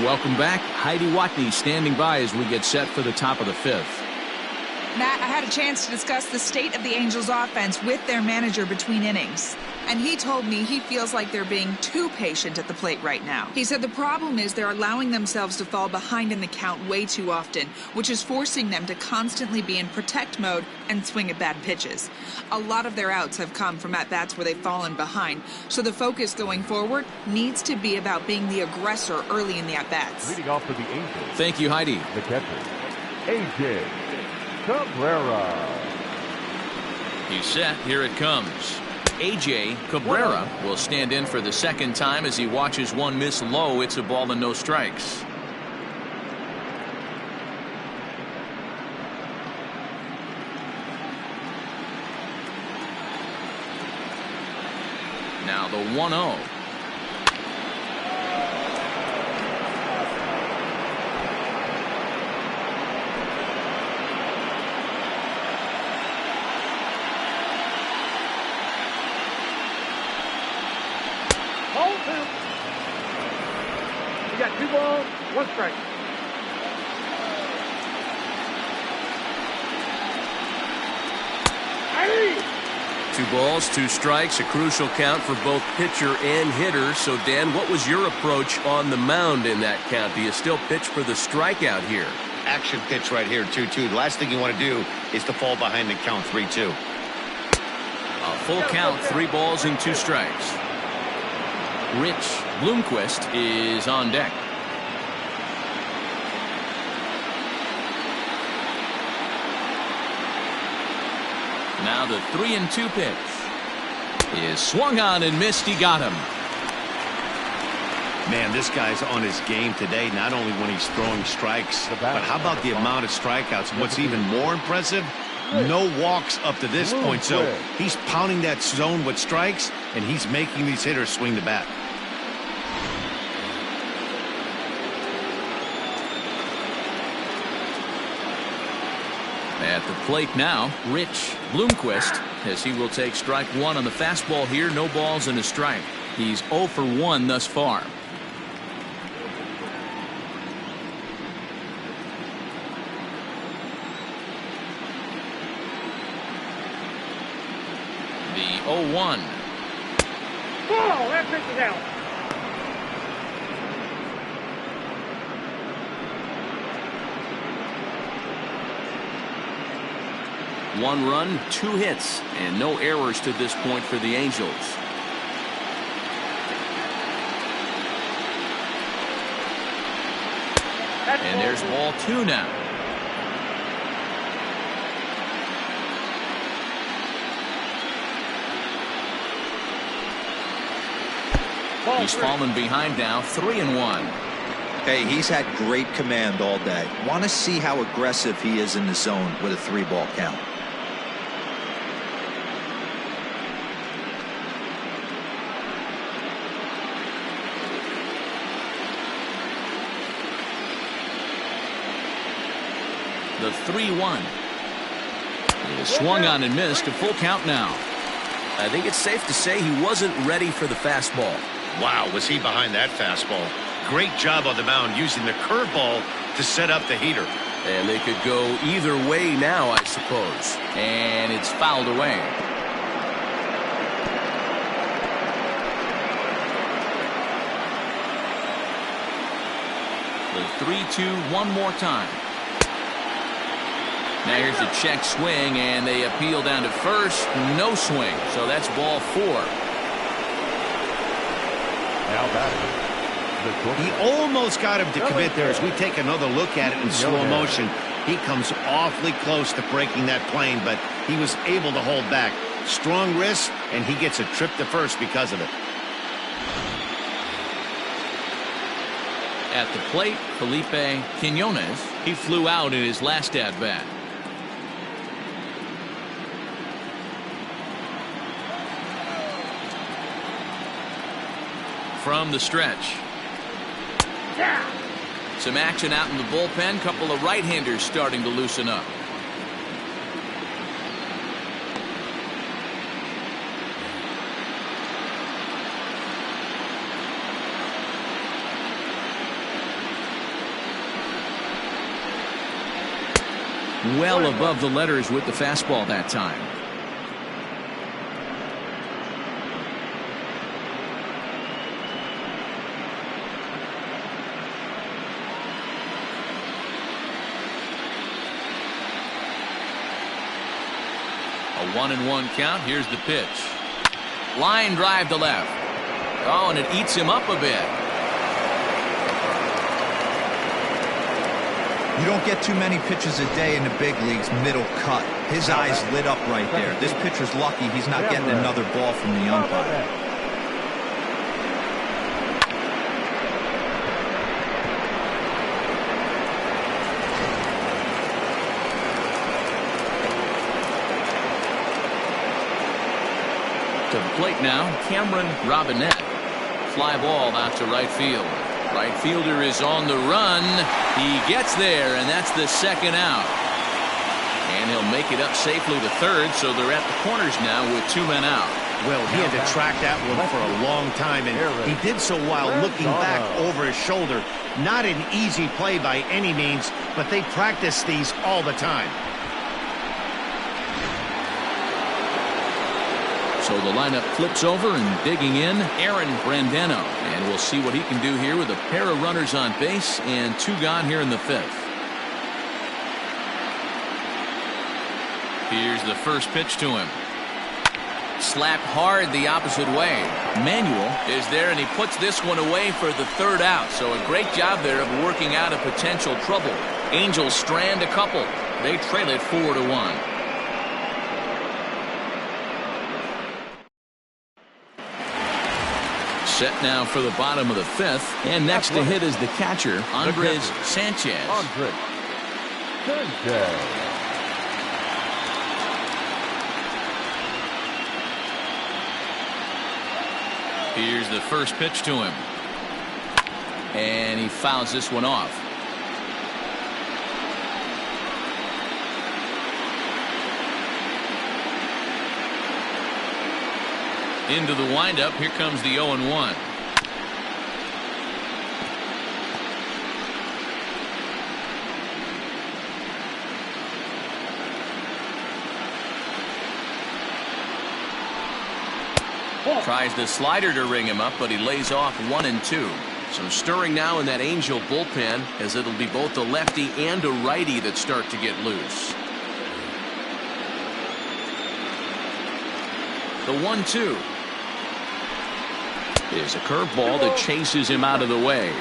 Welcome back. Heidi Watney standing by as we get set for the top of the fifth. Matt, I had a chance to discuss the state of the Angels offense with their manager between innings. And he told me he feels like they're being too patient at the plate right now. He said the problem is they're allowing themselves to fall behind in the count way too often, which is forcing them to constantly be in protect mode and swing at bad pitches. A lot of their outs have come from at-bats where they've fallen behind, so the focus going forward needs to be about being the aggressor early in the at-bats. Leading off for the Angels. Thank you, Heidi. The catcher, A.J. Cabrera. He's set. Here it comes. A.J. Cabrera will stand in for the second time as he watches one miss low. It's a ball and no strikes. Now the 1-0. You got 2 balls, 1 strike. Hey! 2 balls, 2 strikes, a crucial count for both pitcher and hitter. So, Dan, what was your approach on the mound in that count? Do you still pitch for the strikeout here? Action pitch right here, 2-2. The last thing you want to do is to fall behind and count 3-2. A full count, 3 balls and 2 strikes. Rich Bloomquist is on deck. Now the 3-2 pitch is swung on and missed. He got him. Man, this guy's on his game today, not only when he's throwing strikes, but how about the amount of strikeouts? What's even more impressive, no walks up to this point. So he's pounding that zone with strikes, and he's making these hitters swing the bat. At the plate now, Rich Bloomquist, as he will take strike 1 on the fastball here. No balls and a strike. He's 0 for 1 thus far. The 0-1. Ball! That pitch is out. One run, 2 hits, and no errors to this point for the Angels. And there's ball 2 now. He's fallen behind now, 3-1. Hey, he's had great command all day. Want to see how aggressive he is in the zone with a 3-ball count. The 3-1. He swung on and missed. A full count now. I think it's safe to say he wasn't ready for the fastball. Wow, was he behind that fastball. Great job on the mound using the curveball to set up the heater. And they could go either way now, I suppose. And it's fouled away. The 3-2 one more time. Now here's a check swing, and they appeal down to first. No swing, so that's ball 4. Now batting. He almost got him to commit there as we take another look at it in slow motion. He comes awfully close to breaking that plane, but he was able to hold back. Strong wrist, and he gets a trip to first because of it. At the plate, Felipe Quinones. He flew out in his last at-bat. From the stretch. Some action out in the bullpen. Couple of right-handers starting to loosen up. Well above the letters with the fastball that time. A 1-1 count. Here's the pitch. Line drive to left. Oh, and it eats him up a bit. You don't get too many pitches a day in the big leagues middle cut. His eyes lit up right there. This pitcher's lucky he's not getting another ball from the umpire. To the plate now, Cameron Robinette. Fly ball out to right field. Right fielder is on the run. He gets there, and that's the second out. And he'll make it up safely to third, so they're at the corners now with 2 men out. Well, he had to track that one for a long time, and he did so while looking back over his shoulder. Not an easy play by any means, but they practice these all the time. So the lineup flips over, and digging in, Aaron Brandano. And we'll see what he can do here with a pair of runners on base and 2 gone here in the 5th. Here's the first pitch to him. Slapped hard the opposite way. Manuel is there, and he puts this one away for the 3rd out. So a great job there of working out a potential trouble. Angels strand a couple. They trail it 4-1. Set now for the bottom of the 5th, and next to hit is the catcher, Andres Sanchez. Andres Sanchez. Here's the first pitch to him, and he fouls this one off. Into the windup. Here comes the 0-1. Tries the slider to ring him up, but he lays off 1-2. So stirring now in that Angel bullpen, as it'll be both a lefty and a righty that start to get loose. The 1-2. Is a curveball that chases him out of the way.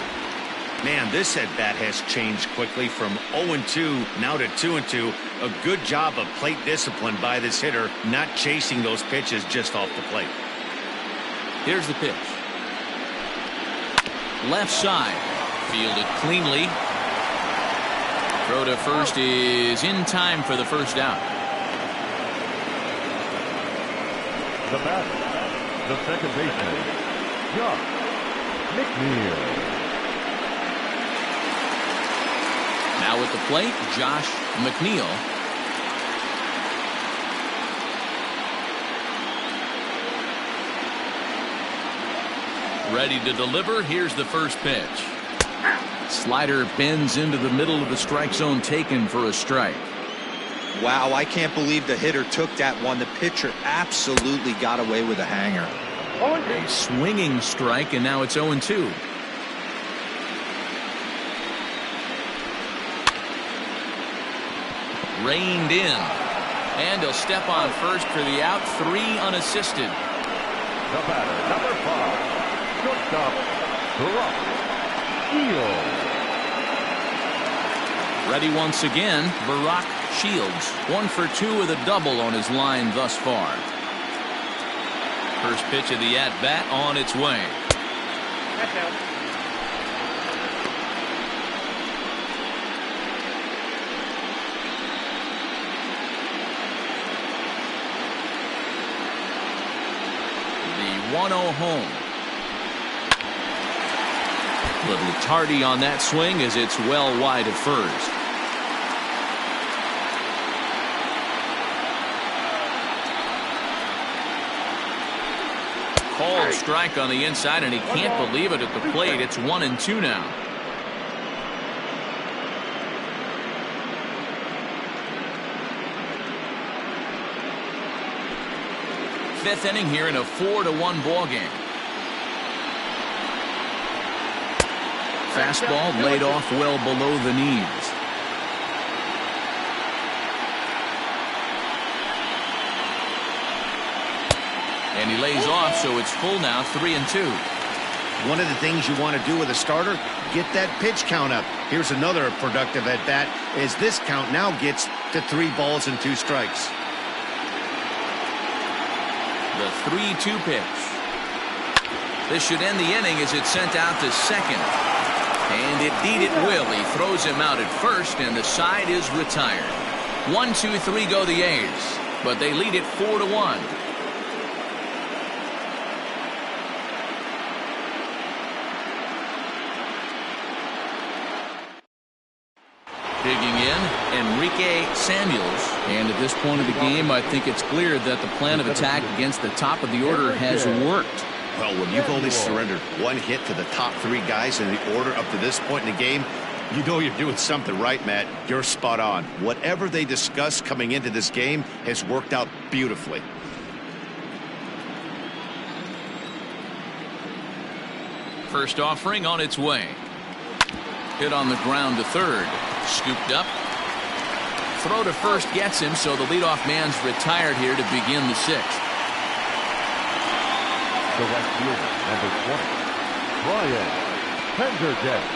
Man, this at-bat has changed quickly from 0-2 now to 2-2. A good job of plate discipline by this hitter, not chasing those pitches just off the plate. Here's the pitch. left side. Fielded cleanly. Throw to first is in time for the first out. The batter, the second baseman, Josh McNeil. Now at the plate, Josh McNeil. Ready to deliver. Here's the first pitch. Slider bends into the middle of the strike zone, taken for a strike. Wow, I can't believe the hitter took that one. The pitcher absolutely got away with a hanger. A swinging strike, and now it's 0-2. Reined in. And he'll step on first for the out. 3 unassisted. The batter, number 5, shortstop, Shields. Ready once again, Barack Shields. 1 for 2 with a double on his line thus far. First pitch of the at-bat on its way. The 1-0 home. Little tardy on that swing as it's well wide of first. Called strike on the inside, and he can't believe it at the plate. It's 1-2 now. Fifth inning here in a 4-1 ball game. Fastball laid off well below the knees. And he lays off, so it's full now, 3-2. One of the things you want to do with a starter, get that pitch count up. Here's another productive at bat as this count now gets to 3 balls and 2 strikes. The 3-2 pitch. This should end the inning as it's sent out to second. And indeed it will. He throws him out at first, and the side is retired. 1-2-3 go the A's, but they lead it 4-1. Digging in, Enrique Samuels. And at this point of the game, I think it's clear that the plan of attack against the top of the order has worked. Well, when you've only surrendered 1 hit to the top 3 guys in the order up to this point in the game, you know you're doing something right, Matt. You're spot on. Whatever they discussed coming into this game has worked out beautifully. First offering on its way. Hit on the ground to third. Scooped up. Throw to first gets him, so the leadoff man's retired here to begin the 6th. The right fielder, number 20, Brian Pendergast.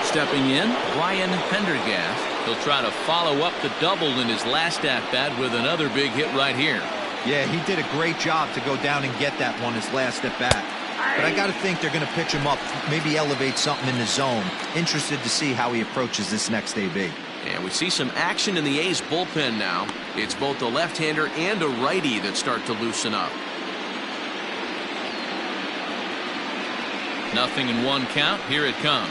Stepping in, Brian Pendergast. He'll try to follow up the double in his last at-bat with another big hit right here. Yeah, he did a great job to go down and get that one his last at-bat. But I got to think they're going to pitch him up, maybe elevate something in the zone. Interested to see how he approaches this next AB. And we see some action in the A's bullpen now. It's both a left-hander and a righty that start to loosen up. Nothing in 1 count. Here it comes.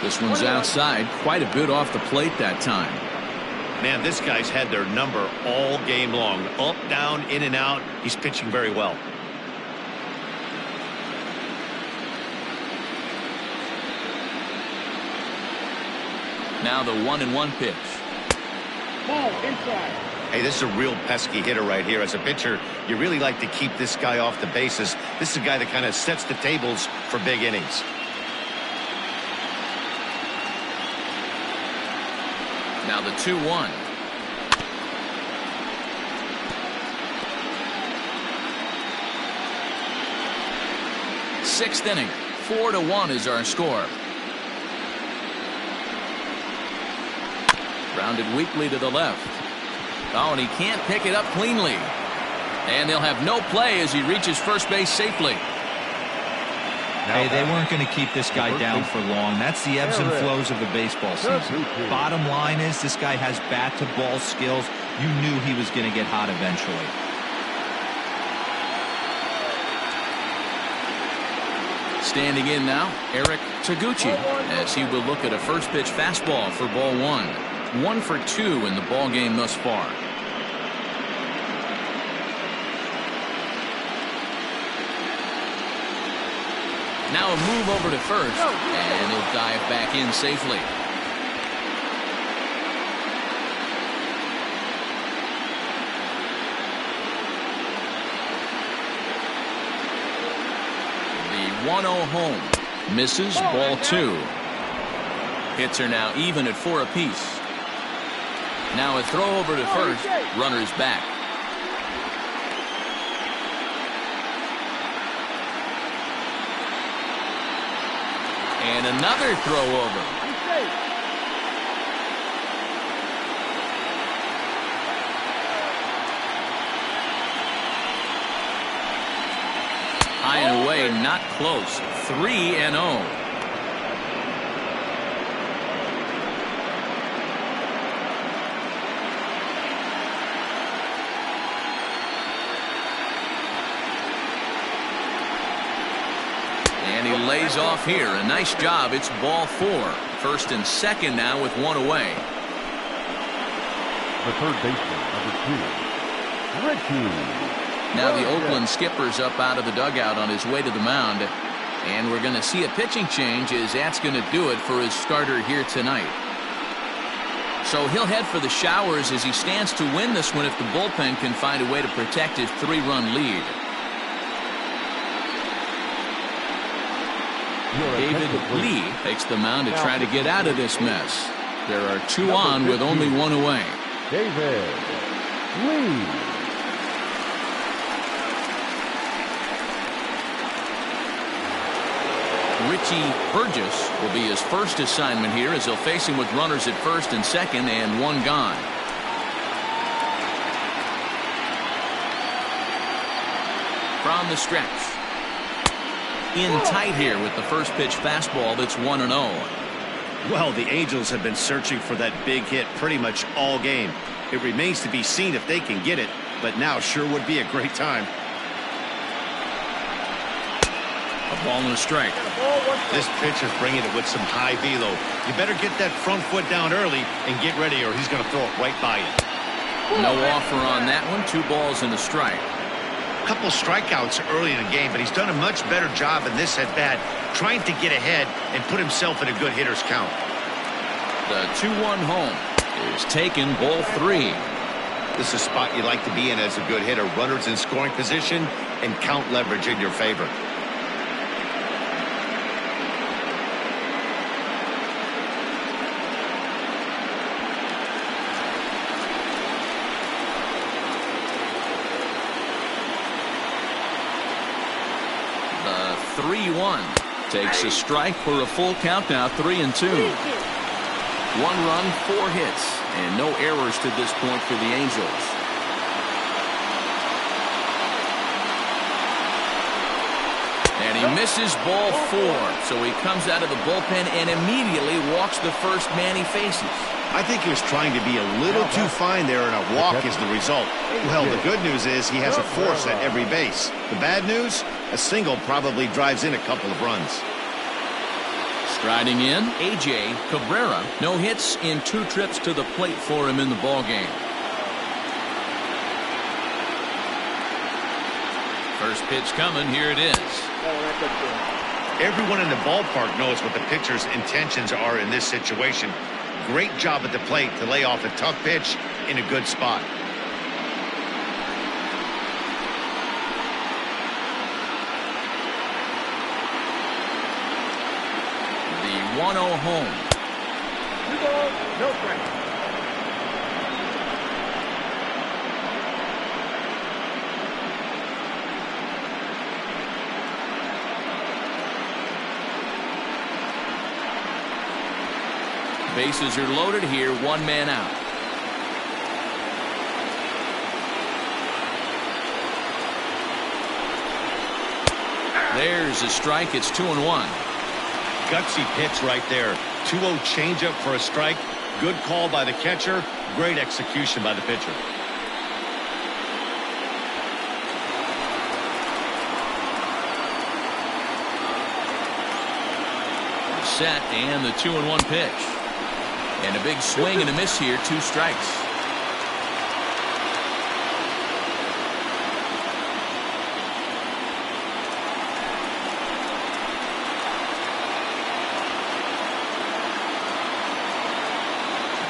This one's outside, quite a bit off the plate that time. Man, this guy's had their number all game long. Up, down, in and out. He's pitching very well. Now the 1-1 pitch. Ball inside. Hey, this is a real pesky hitter right here. As a pitcher, you really like to keep this guy off the bases. This is a guy that kind of sets the tables for big innings. Now the 2-1. Sixth inning. 4-1 is our score. Rounded weakly to the left. Oh, and he can't pick it up cleanly. And they'll have no play as he reaches first base safely. Hey, they weren't going to keep this guy down for long. That's the ebbs and flows of a baseball season. Bottom line is this guy has bat-to-ball skills. You knew he was going to get hot eventually. Standing in now, Eric Taguchi, as he will look at a first pitch fastball for ball one. 1 for 2 in the ball game thus far. Now a move over to first, and he'll dive back in safely. The 1-0 home. Misses, ball 2. Hits are now even at 4 apiece. Now a throw over to first. Runner's back. And another throw over. High and away, not close. 3-0. And he lays off here. A nice job. It's ball 4. First and second now with 1 away. The third baseman, number 2, Richie. Now the Oakland skipper's up out of the dugout on his way to the mound. And we're going to see a pitching change as that's going to do it for his starter here tonight. So he'll head for the showers as he stands to win this one if the bullpen can find a way to protect his 3-run lead. David Lee takes the mound to try to get out of this mess. There are 2 on with only 1 away. David Lee. Richie Burgess will be his first assignment here as he'll face him with runners at first and second and 1 gone. From the stretch. In tight here with the first pitch fastball that's 1-0. Well, the Angels have been searching for that big hit pretty much all game. It remains to be seen if they can get it, but now sure would be a great time. A ball and a strike. This pitcher's bringing it with some high velo. You better get that front foot down early and get ready or he's going to throw it right by you. No offer on that one. 2 balls and a strike. Couple strikeouts early in the game, but he's done a much better job in this at bat trying to get ahead and put himself in a good hitter's count. The 2-1 home is taken, ball 3. This is a spot you like to be in as a good hitter. Runners in scoring position and count leverage in your favor. The 3-1 takes a strike for a full count now, 3-2. 1 run, 4 hits, and no errors to this point for the Angels. And he misses ball 4, so he comes out of the bullpen and immediately walks the first man he faces. I think he was trying to be a little too fine there, and a walk is the result. Well, the good news is he has a force at every base. The bad news, a single probably drives in a couple of runs. Striding in, A.J. Cabrera. No hits in 2 trips to the plate for him in the ballgame. First pitch coming. Here it is. Everyone in the ballpark knows what the pitcher's intentions are in this situation. Great job at the plate to lay off a tough pitch in a good spot. The 1-0 home. 2 balls, no strikes. Bases are loaded here, 1 man out. There's a strike. It's 2-1. Gutsy pitch right there. 2-0 changeup for a strike. Good call by the catcher. Great execution by the pitcher. Set and the 2-1 pitch. And a big swing and a miss here. 2 strikes.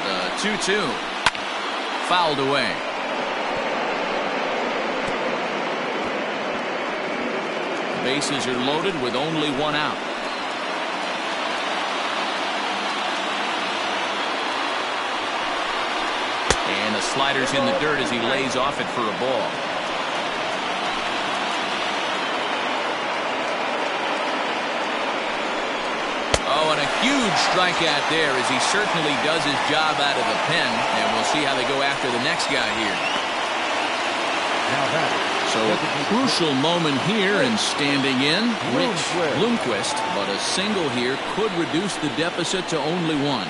The 2-2. Fouled away. Bases are loaded with only 1 out. And the slider's in the dirt as he lays off it for a ball. Oh, and a huge strikeout there as he certainly does his job out of the pen. And we'll see how they go after the next guy here. So a crucial moment here, and standing in, Rich Bloomquist. But a single here could reduce the deficit to only 1.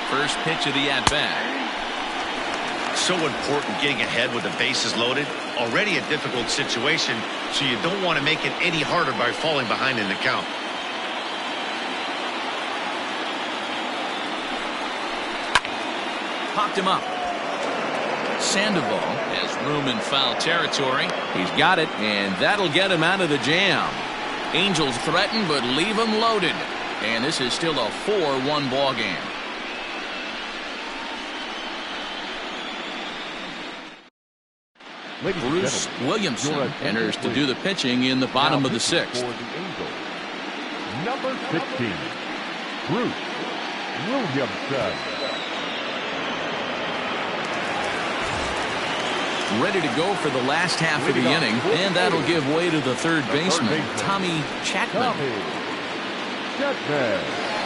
First pitch of the at-bat. So important getting ahead with the bases loaded. Already a difficult situation, so you don't want to make it any harder by falling behind in the count. Popped him up. Sandoval has room in foul territory. He's got it, and that'll get him out of the jam. Angels threaten, but leave him loaded. And this is still a 4-1 ball game. Bruce Williamson enters to do the pitching in the bottom of the 6th. Number 16, Bruce Williamson. Ready to go for the last half of the inning, and that'll give way to the third baseman, Tommy Chapman.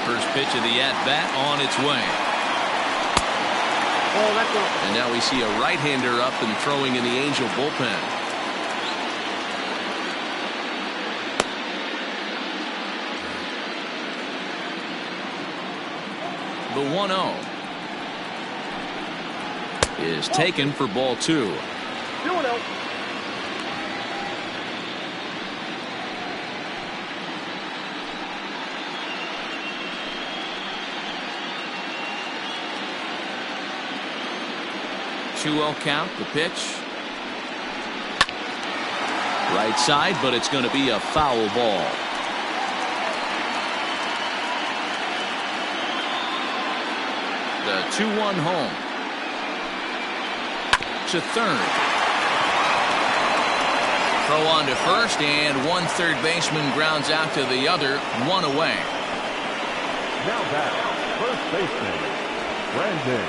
First pitch of the at-bat on its way. And now we see a right-hander up and throwing in the Angel bullpen. The 1-0 is taken for ball 2. 2-0. Count, the pitch. Right side, but it's going to be a foul ball. The 2-1 home. To third. Throw on to first, and one third baseman grounds out to the other, 1 away. Now back, first baseman, Brandon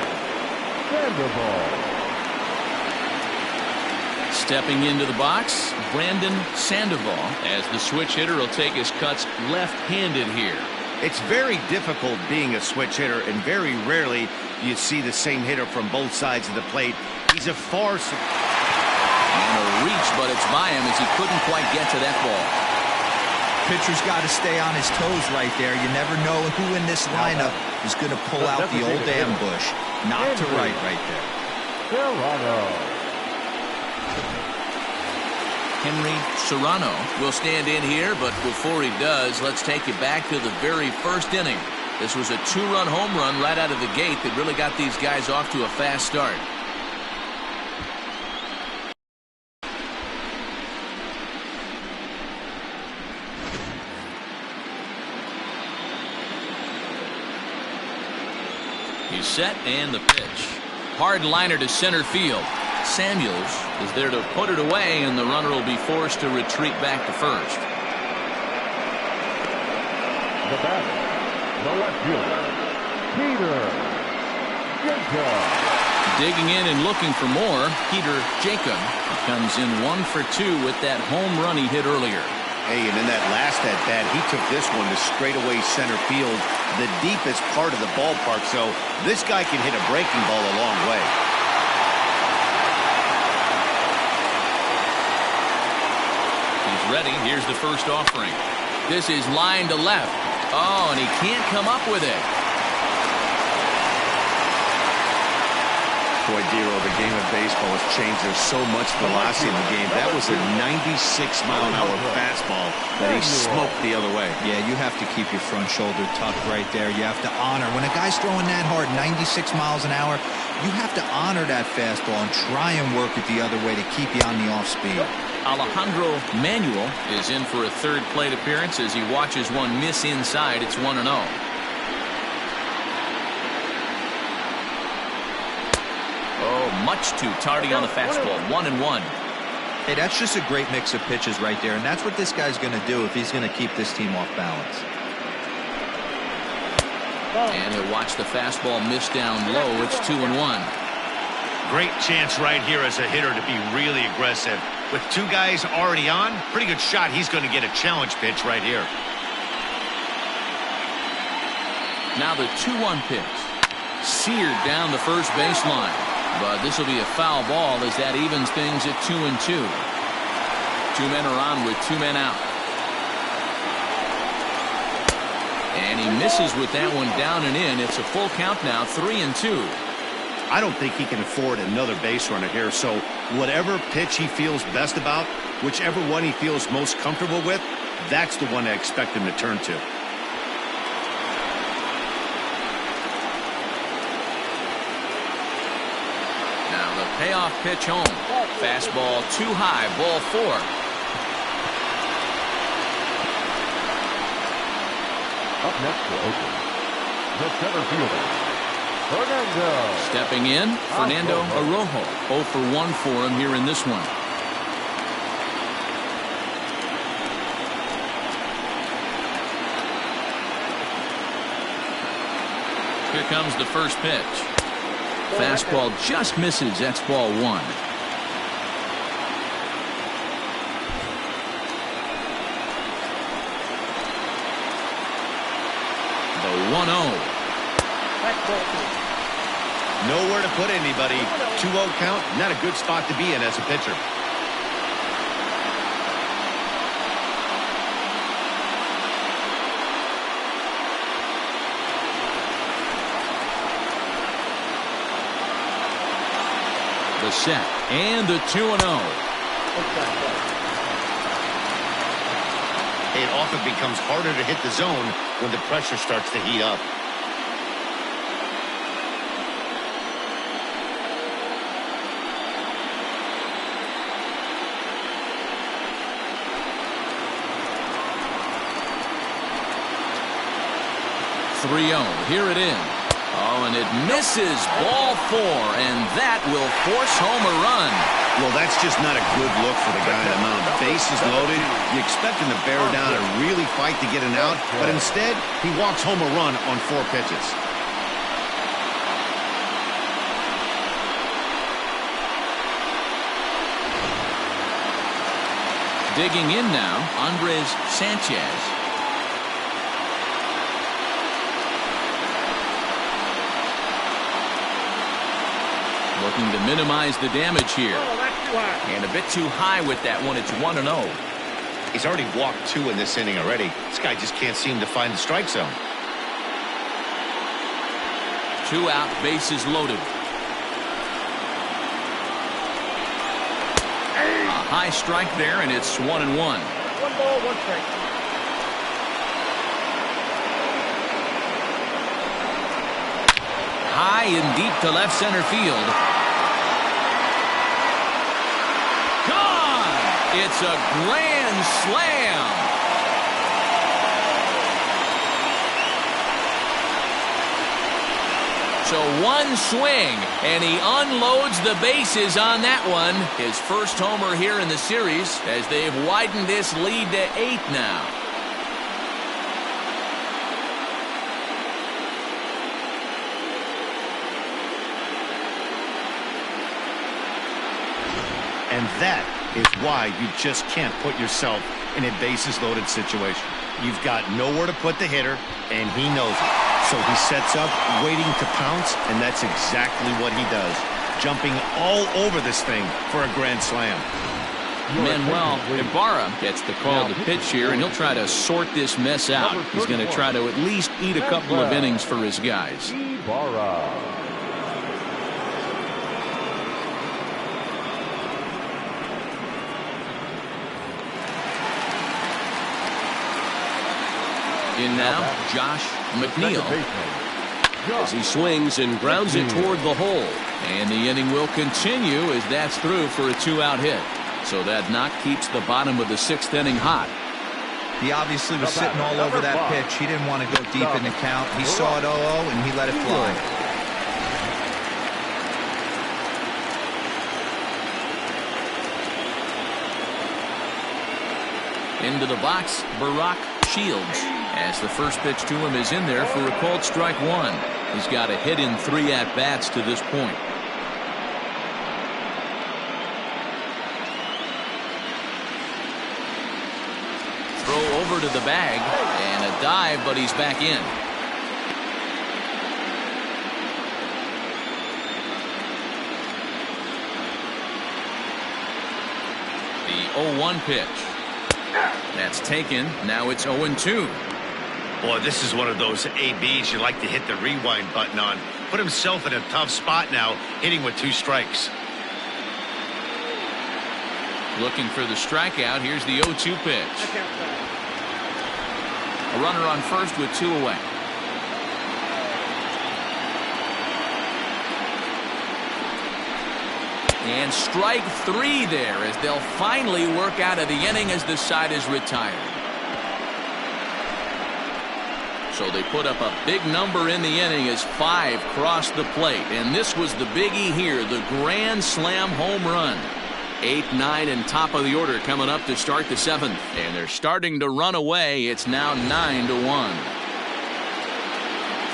Sandoval. Stepping into the box, Brandon Sandoval, as the switch hitter will take his cuts left-handed here. It's very difficult being a switch hitter, and very rarely you see the same hitter from both sides of the plate. He's a far... And a reach, but it's by him as he couldn't quite get to that ball. Pitcher's got to stay on his toes right there. You never know who in this lineup is going to pull out the old ambush. Not to right there. Serrano. Henry Serrano will stand in here, but before he does, let's take you back to the very first inning. This was a 2-run home run right out of the gate that really got these guys off to a fast start. He's set, and the pitch. Hard liner to center field. Samuels is there to put it away, and the runner will be forced to retreat back to first. The batter, the left fielder, Peter Jacob. Digging in and looking for more, Peter Jacob comes in 1 for 2 with that home run he hit earlier. Hey, and in that last at-bat, he took this one to straightaway center field, the deepest part of the ballpark, so this guy can hit a breaking ball a long way. Ready, here's the first offering. This is line to left. Oh, and he can't come up with it. Boy, Dero, the game of baseball has changed. There's so much velocity in the game. That was a 96-mile-an-hour fastball that he smoked the other way. Yeah, you have to keep your front shoulder tucked right there. You have to honor. When a guy's throwing that hard, 96 miles an hour, you have to honor that fastball and try and work it the other way to keep you on the off speed. Alejandro Manuel is in for a third plate appearance as he watches one miss inside. It's 1-0. Much too tardy on the fastball. 1-1. Hey, that's just a great mix of pitches right there, and that's what this guy's going to do if he's going to keep this team off balance. And he'll watch the fastball miss down low. It's 2-1. Great chance right here as a hitter to be really aggressive. With two guys already on, pretty good shot. He's going to get a challenge pitch right here. Now the 2-1 pitch. Seared down the first baseline. But this will be a foul ball as that evens things at 2-2. Two men are on with two men out. And he misses with that one down and in. It's a full count now, 3-2. I don't think he can afford another base runner here, so whatever pitch he feels best about, whichever one he feels most comfortable with, that's the one I expect him to turn to. Payoff pitch home. Fastball too high. Ball 4. Up next for Oakland, the center fielder, Fernando. Stepping in, Fernando Arrojo. 0 for 1 for him here in this one. Here comes the first pitch. Fastball just misses. That's ball 1. The 1-0. Nowhere to put anybody. 2-0 count. Not a good spot to be in as a pitcher. The set and the 2-0. It often becomes harder to hit the zone when the pressure starts to heat up. Here it is. Oh, and it misses. Ball 4, and that will force home a run. Well, that's just not a good look for the guy on the mound. Bases loaded. You expect him to bear down and really fight to get an out, but instead, he walks home a run on 4 pitches. Digging in now, Andres Sanchez. Looking to minimize the damage here. And a bit too high with that one. It's 1-0. He's already walked 2 in this inning already. This guy just can't seem to find the strike zone. 2 out, bases loaded. A high strike there, and it's 1-1. 1 ball, 1 strike. High and deep to left center field. Gone! It's a grand slam. So one swing, and he unloads the bases on that one. His first homer here in the series as they've widened this lead to 8 now. And that is why you just can't put yourself in a bases-loaded situation. You've got nowhere to put the hitter, and he knows it. So he sets up, waiting to pounce, and that's exactly what he does. Jumping all over this thing for a grand slam. Manuel Ibarra gets the call to pitch here, and he'll try to sort this mess out. He's going to try to at least eat a couple of innings for his guys. Ibarra. In now, Josh McNeil. As he swings and grounds it toward the hole. And the inning will continue as that's through for a 2-out hit. So that knock keeps the bottom of the 6th inning hot. He obviously was sitting all over that pitch. He didn't want to go deep in the count. He saw it 0-0 and he let it fly. Into the box, Barack Shields, as the first pitch to him is in there for a called strike 1. He's got a hit in 3 at-bats to this point. Throw over to the bag, and a dive, but he's back in. The 0-1 pitch. That's taken. Now it's 0-2. Boy, this is one of those ABs you like to hit the rewind button on. Put himself in a tough spot now, hitting with 2 strikes. Looking for the strikeout. Here's the 0-2 pitch. A runner on first with 2 away. And strike 3 there as they'll finally work out of the inning as the side is retired. So they put up a big number in the inning as 5 crossed the plate. And this was the biggie here, the grand slam home run. 8, 9, and top of the order coming up to start the 7th. And they're starting to run away. It's now 9-1.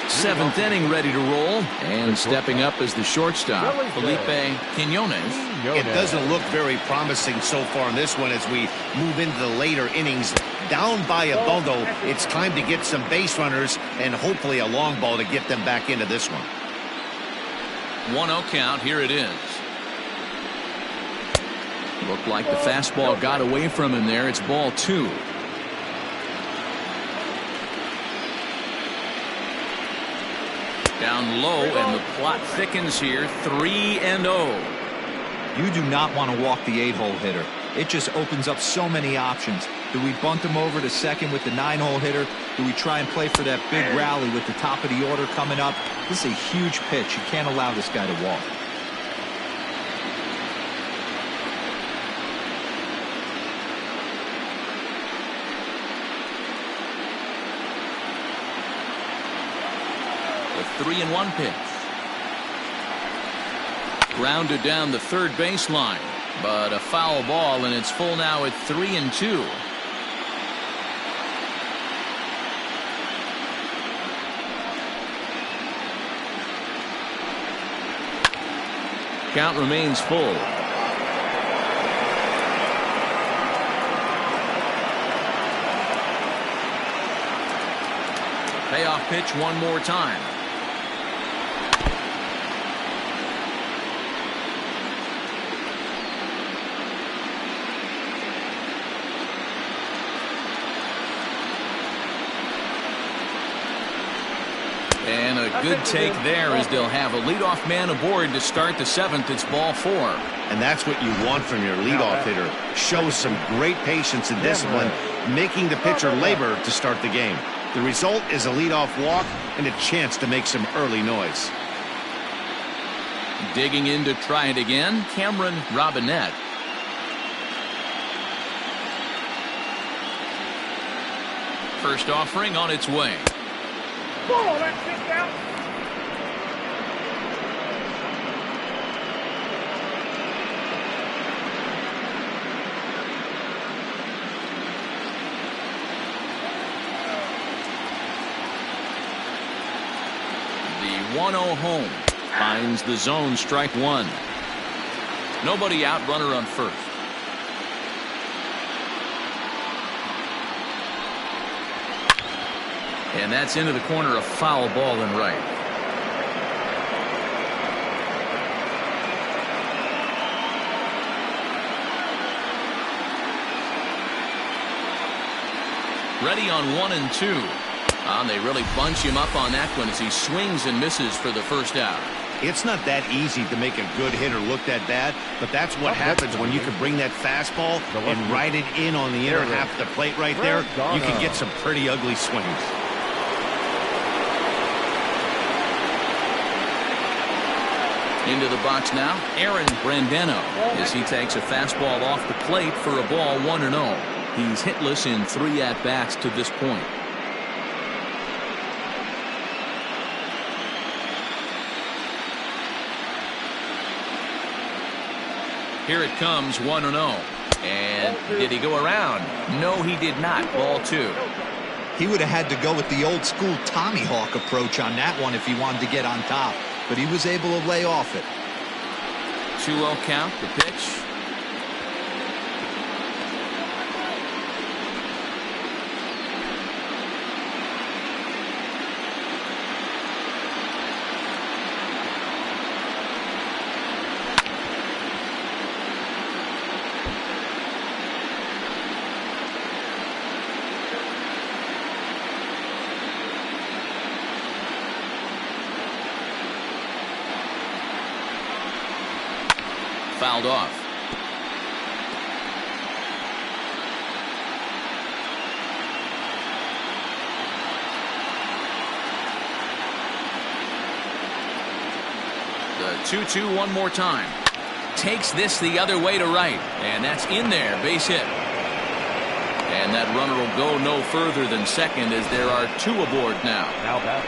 7th inning ready to roll, and stepping up as the shortstop, Felipe Quinones. It doesn't look very promising so far in this one as we move into the later innings. Down by a bundle, it's time to get some base runners and hopefully a long ball to get them back into this one. 1-0 count. Here it is. Looked like the fastball got away from him there. It's ball 2. Down low, and the plot thickens here. 3-0. You do not want to walk the 8-hole hitter. It just opens up so many options. Do we bunt him over to second with the 9-hole hitter? Do we try and play for that big rally with the top of the order coming up? This is a huge pitch. You can't allow this guy to walk. The 3-1 pitch. Grounded down the third baseline, but a foul ball, and it's full now at 3-2. Count remains full. Payoff pitch one more time. And a good take there as they'll have a leadoff man aboard to start the 7th. It's ball 4. And that's what you want from your leadoff hitter. Shows some great patience and discipline, making the pitcher labor to start the game. The result is a leadoff walk and a chance to make some early noise. Digging in to try it again, Cameron Robinette. First offering on its way. Ball, that's it out. The 1-0 home finds the zone, strike 1. Nobody out, runner on first. And that's into the corner, a foul ball and right. Ready on 1-2. And they really bunch him up on that one as he swings and misses for the first out. It's not that easy to make a good hitter look that bad, but that's what happens when you can bring that fastball and ride it in on the inner half of the plate right there. You can get some pretty ugly swings. Into the box now, Aaron Brandano, as he takes a fastball off the plate for a ball 1-0. He's hitless in 3 at-bats to this point. Here it comes, 1-0. And did he go around? No, he did not. Ball 2. He would have had to go with the old school Tommy Hawk approach on that one if he wanted to get on top. But he was able to lay off it. 2-0 count, the pitch. Fouled off. The 2-2 one more time. Takes this the other way to right. And that's in there. Base hit. And that runner will go no further than second as there are 2 aboard now. Now back.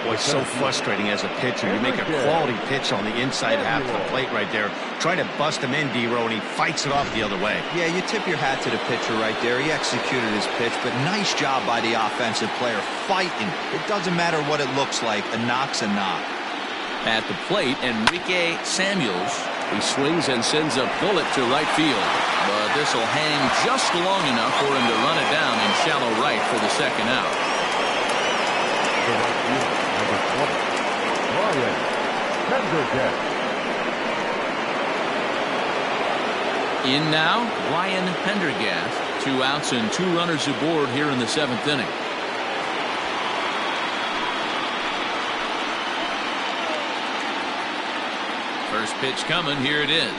Boy, it's so frustrating as a pitcher. You make a quality pitch on the inside half of the plate right there. Try to bust him in, D-Row, and he fights it off the other way. Yeah, you tip your hat to the pitcher right there. He executed his pitch, but nice job by the offensive player fighting. It doesn't matter what it looks like. A knock's a knock. At the plate, Enrique Samuels. He swings and sends a bullet to right field. But this will hang just long enough for him to run it down in shallow right for the second out. In now, Ryan Pendergast. 2 outs and 2 runners aboard here in the 7th inning. First pitch coming. Here it is.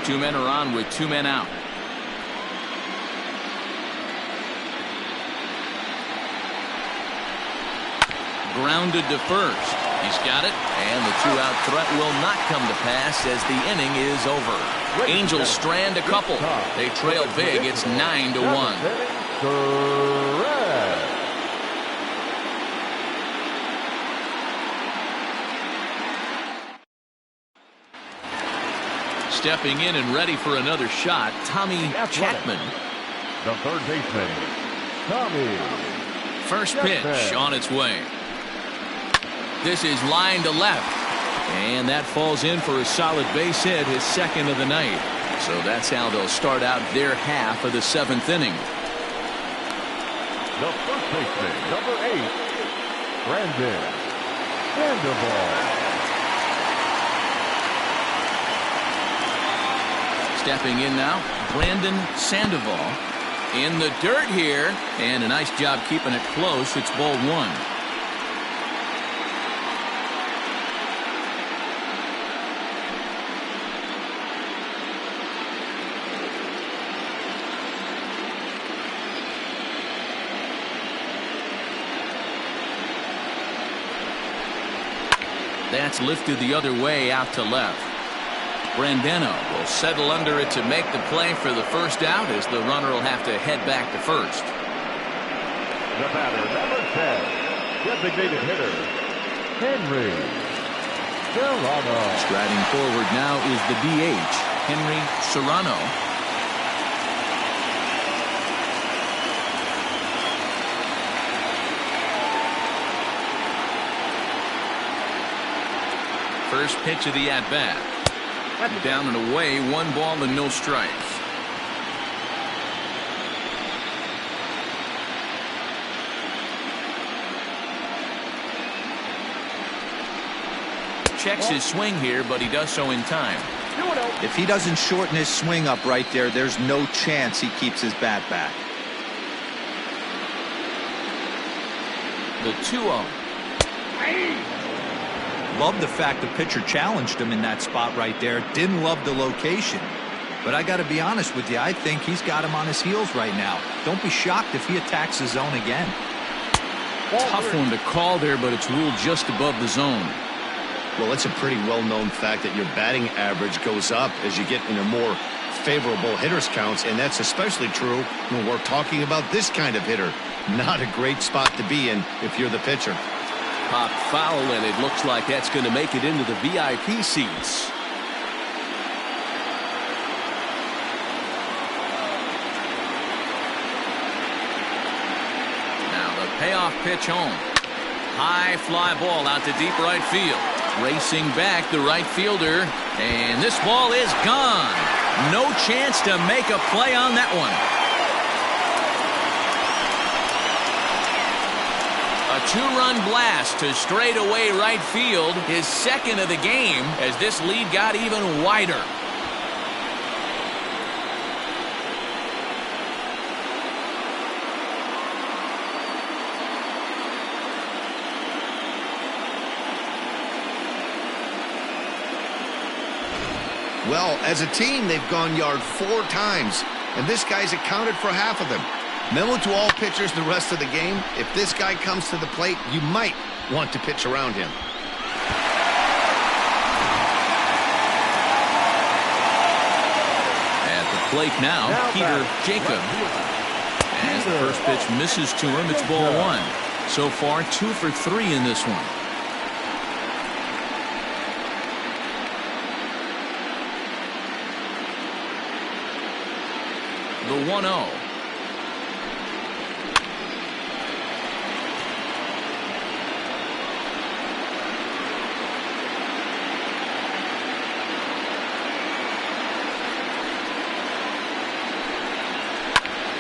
2 men are on with 2 men out. Grounded to first. He's got it, and the 2-out threat will not come to pass as the inning is over. Angels strand a couple. They trail big. It's 9-1. Stepping in and ready for another shot, Tommy Chapman. The third baseman, Tommy. First pitch on its way. This is line to left. And that falls in for a solid base hit, his second of the night. So that's how they'll start out their half of the 7th inning. The first baseman, number 8, Brandon Sandoval. Stepping in now, Brandon Sandoval. In the dirt here, and a nice job keeping it close. It's ball 1. That's lifted the other way out to left. Brandano will settle under it to make the play for the first out as the runner will have to head back to first. The batter, number 10, designated hitter, Henry Serrano. Striding forward now is the DH, Henry Serrano. First pitch of the at-bat. Down and away, 1 ball and no strikes. Checks his swing here, but he does so in time. 2-0. If he doesn't shorten his swing up right there, there's no chance he keeps his bat back. The 2-0. Love the fact the pitcher challenged him in that spot right there. Didn't love the location. But I got to be honest with you, I think he's got him on his heels right now. Don't be shocked if he attacks the zone again. Tough one to call there, but it's ruled just above the zone. Well, it's a pretty well-known fact that your batting average goes up as you get into more favorable hitters counts, and that's especially true when we're talking about this kind of hitter. Not a great spot to be in if you're the pitcher. Pop foul, and it looks like that's going to make it into the VIP seats. Now the payoff pitch home. High fly ball out to deep right field. Racing back the right fielder, and this ball is gone. No chance to make a play on that one. A two-run blast to straightaway right field, his second of the game, as this lead got even wider. Well, as a team, they've gone yard 4 times, and this guy's accounted for half of them. Memo to all pitchers the rest of the game: if this guy comes to the plate, you might want to pitch around him. At the plate now Peter Jacob. As the first pitch misses to him, it's ball 1. So far, 2 for 3 in this one. The 1-0.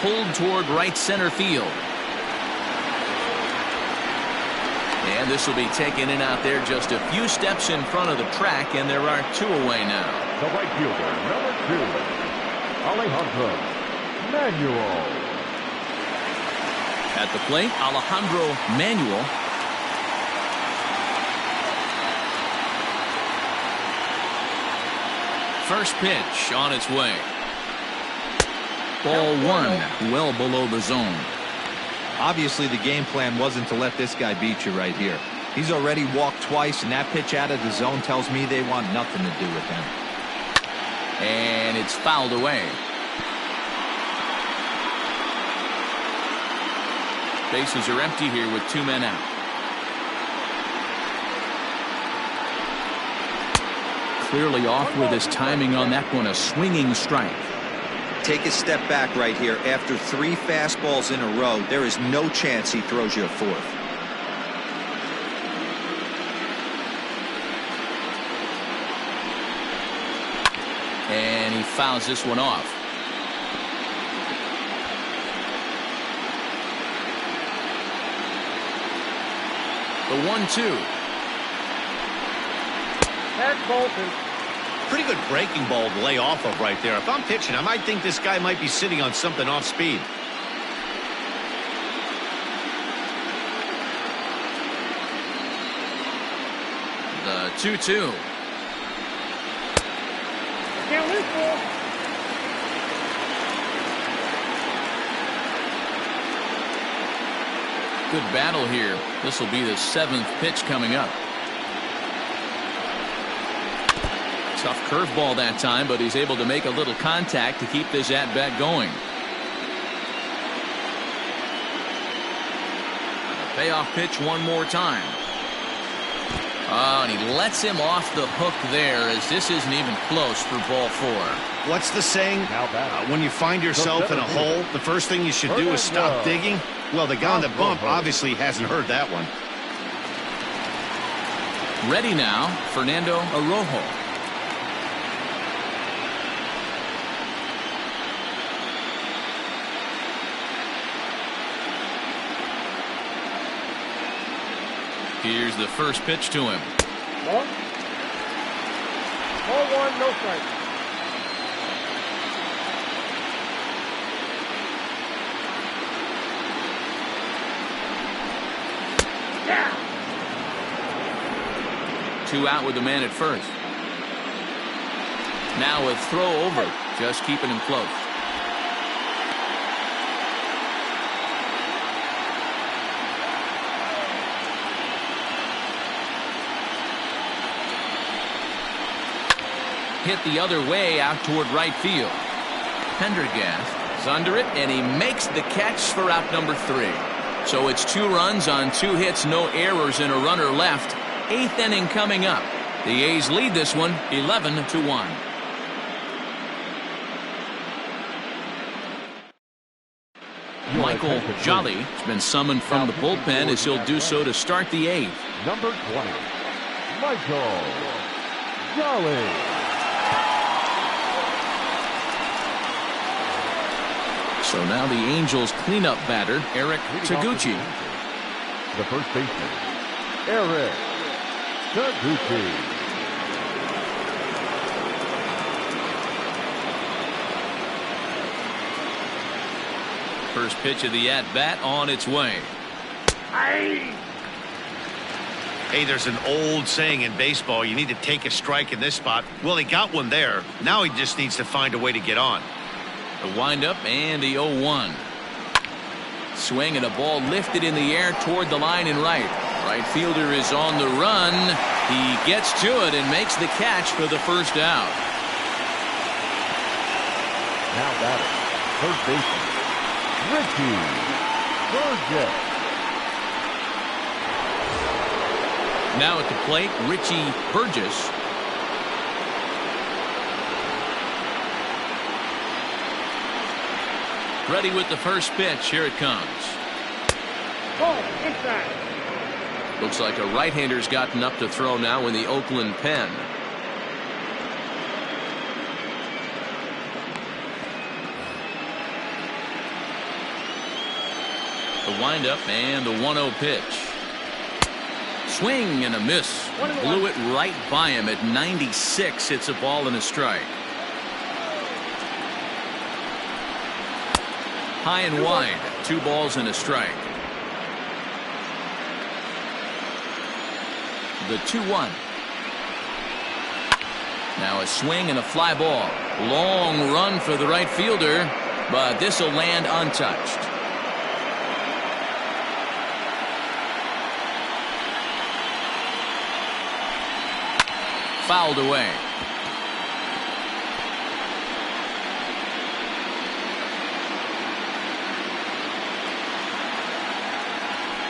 Pulled toward right center field. And this will be taken in out there just a few steps in front of the track, and there are 2 away now. The right fielder, number 2, Alejandro Manuel. At the plate, Alejandro Manuel. First pitch on its way. Ball 1, well below the zone. Obviously, the game plan wasn't to let this guy beat you right here. He's already walked twice, and that pitch out of the zone tells me they want nothing to do with him. And it's fouled away. Bases are empty here with 2 men out. Clearly off with his timing on that one, a swinging strike. Take a step back right here. After 3 fastballs in a row, there is no chance he throws you a 4th. And he fouls this one off. The 1-2. That's Bolton. Pretty good breaking ball to lay off of right there. If I'm pitching, I might think this guy might be sitting on something off speed. The 2-2. Can't lose ball. Good battle here. This will be the 7th pitch coming up. Tough curveball that time, but he's able to make a little contact to keep this at-bat going. A payoff pitch one more time. Oh, and he lets him off the hook there, as this isn't even close for ball 4. What's the saying? When you find yourself in a hole, the first thing you should do is stop digging. Well, the guy on the bump obviously hasn't heard that one. Ready now, Fernando Arrojo. Here's the first pitch to him. Ball one, no strike. Yeah. 2 out with the man at first. Now a throw over, just keeping him close. Hit the other way out toward right field. Pendergast is under it, and he makes the catch for out number 3. So it's 2 runs on 2 hits, no errors, and a runner left. 8th inning coming up. The A's lead this one 11-1. Michael Jolly has been summoned from the bullpen as he'll do so to start the 8th. Number 20, Michael Jolly. So now the Angels cleanup batter, Eric Taguchi. The first baseman, Eric Taguchi. First pitch of the at-bat on its way. Hey, there's an old saying in baseball, you need to take a strike in this spot. Well, he got one there. Now he just needs to find a way to get on. The windup and the 0-1. Swing and a ball lifted in the air toward the line and right. Right fielder is on the run. He gets to it and makes the catch for the first out. Now batting, first baseman, Richie Burgess. Now at the plate, Richie Burgess. Ready with the first pitch. Here it comes. Ball inside. Looks like a right-hander's gotten up to throw now in the Oakland pen. The windup and the 1-0 pitch. Swing and a miss. Blew it right by him at 96. It's a ball and a strike. High and wide. 2 balls and a strike. The 2-1. Now a swing and a fly ball. Long run for the right fielder, but this will land untouched. Fouled away.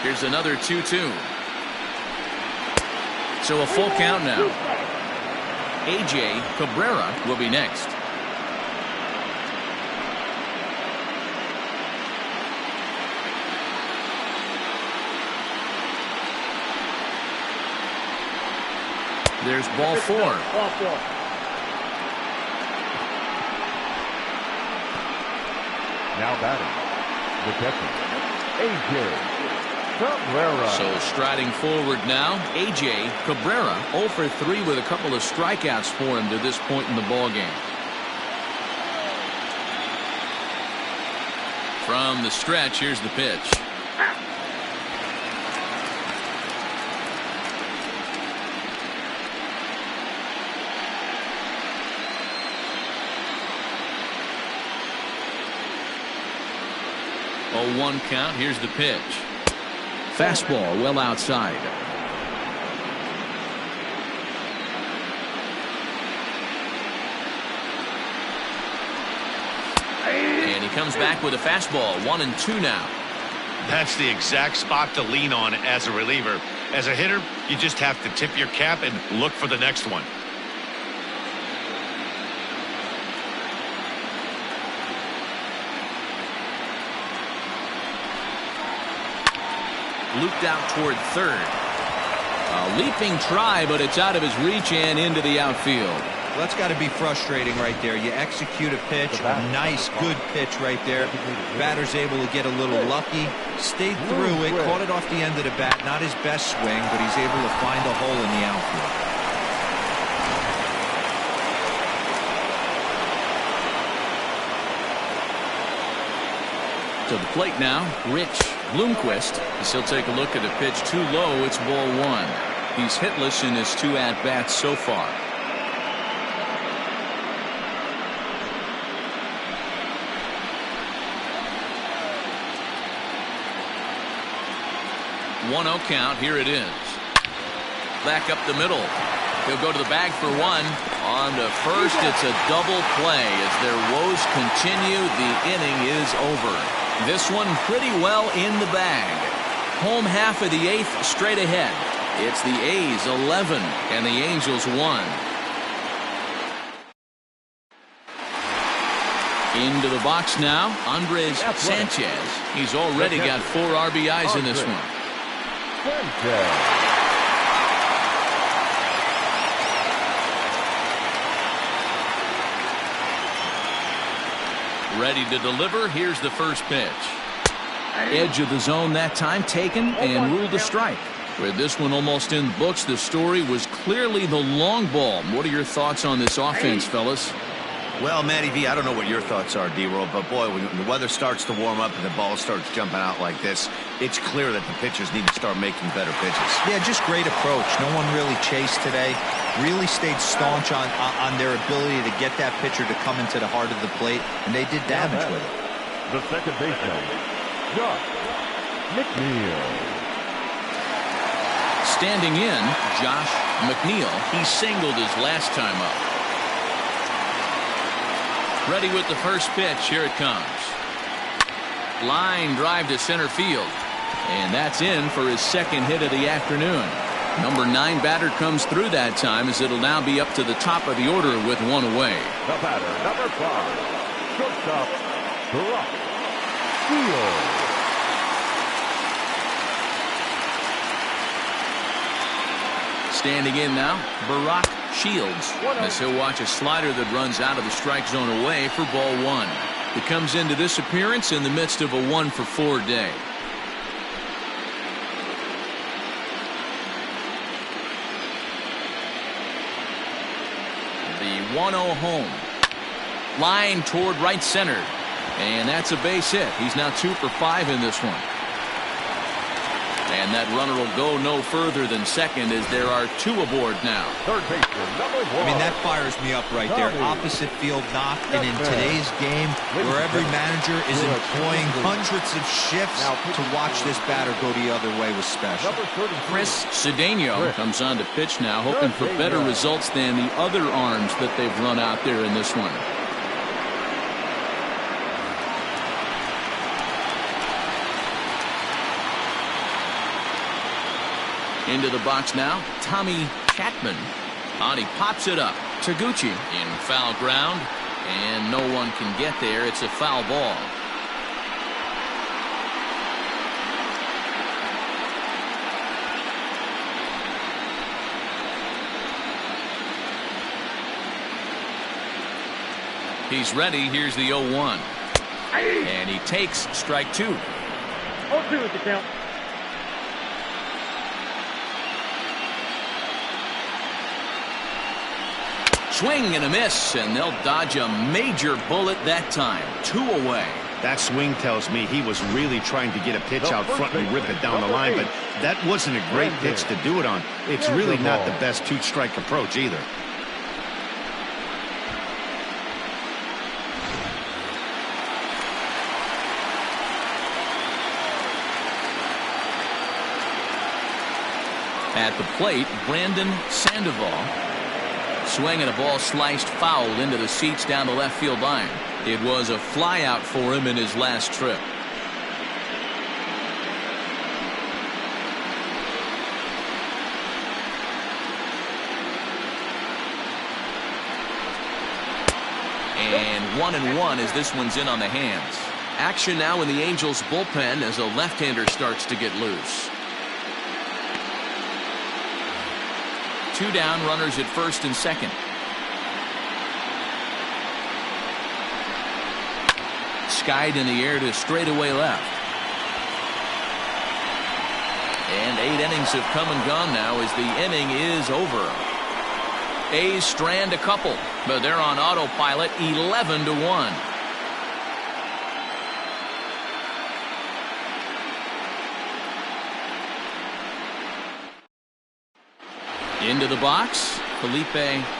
Here's another 2-2. So a full count now. A.J. Cabrera will be next. There's ball 4. Ball 4. Now batting, the catcher, A.J. Cabrera. So striding forward now, A.J. Cabrera 0 for 3 with a couple of strikeouts for him to this point in the ballgame. From the stretch, here's the pitch. Oh, 1 count. Here's the pitch. Fastball well outside. And he comes back with a fastball. 1-2 now. That's the exact spot to lean on as a reliever. As a hitter, you just have to tip your cap and look for the next one. Looped out toward third. A leaping try, but it's out of his reach and into the outfield. Well, that's got to be frustrating right there. You execute a pitch, a nice, good pitch right there. Batter's able to get a little lucky, stayed through it, caught it off the end of the bat. Not his best swing, but he's able to find a hole in the outfield. To the plate now, Rich Bloomquist. As he'll take a look at a pitch too low, it's ball one. He's hitless in his 2 at-bats so far. One-0 count. Here it is. Back up the middle. He'll go to the bag for one. On to first, it's a double play. As their woes continue, the inning is over. This one pretty well in the bag. Home half of the 8th straight ahead. It's the A's 11 and the Angels 1. Into the box now, Andres Sanchez. He's already got 4 RBIs in this one. Ready to deliver. Here's the first pitch. Edge of the zone that time taken and ruled a strike. With this one almost in the books, the story was clearly the long ball. What are your thoughts on this offense, fellas? Well, Matty V, I don't know what your thoughts are, D-Roll, but boy, when the weather starts to warm up and the ball starts jumping out like this, it's clear that the pitchers need to start making better pitches. Yeah, just great approach. No one really chased today. Really stayed staunch on their ability to get that pitcher to come into the heart of the plate, and they did damage with it. The second baseman, Josh McNeil. Standing in, Josh McNeil. He singled his last time up. Ready with the first pitch. Here it comes. Line drive to center field. And that's in for his second hit of the afternoon. Number 9 batter comes through that time, as it'll now be up to the top of the order with 1 away. The batter, number 5, shortstop, Brock Shields. Standing in now, Barack Shields, as he'll watch a slider that runs out of the strike zone away for ball 1. He comes into this appearance in the midst of a 1-for-4 day. The 1-0 home. Line toward right center. And that's a base hit. He's now 2 for 5 in this one. And that runner will go no further than second, as there are 2 aboard now. Third baseman, number 1. I mean, that fires me up right there. Opposite field knock. And in today's game, where every manager is employing hundreds of shifts to watch this batter go the other way was special. Chris Cedeno comes on to pitch now, hoping for better results than the other arms that they've run out there in this one. Into the box now, Tommy Chapman. He pops it up. Taguchi in foul ground, and no one can get there. It's a foul ball. He's ready. Here's the 0-1. And he takes strike 2. 0-2 is the count. Swing and a miss, and they'll dodge a major bullet that time. 2 away. That swing tells me he was really trying to get a pitch out front and rip it down the line, but that wasn't a great pitch to do it on. It's really not the best 2-strike approach either. At the plate, Brandon Sandoval. Swinging a ball sliced foul into the seats down the left field line. It was a flyout for him in his last trip. And 1-1 as this one's in on the hands. Action now in the Angels bullpen as a left-hander starts to get loose. 2 down, runners at first and second. Skied in the air to straightaway left. And 8 innings have come and gone now as the inning is over. A's strand a couple, but they're on autopilot 11-1. Into the box, Felipe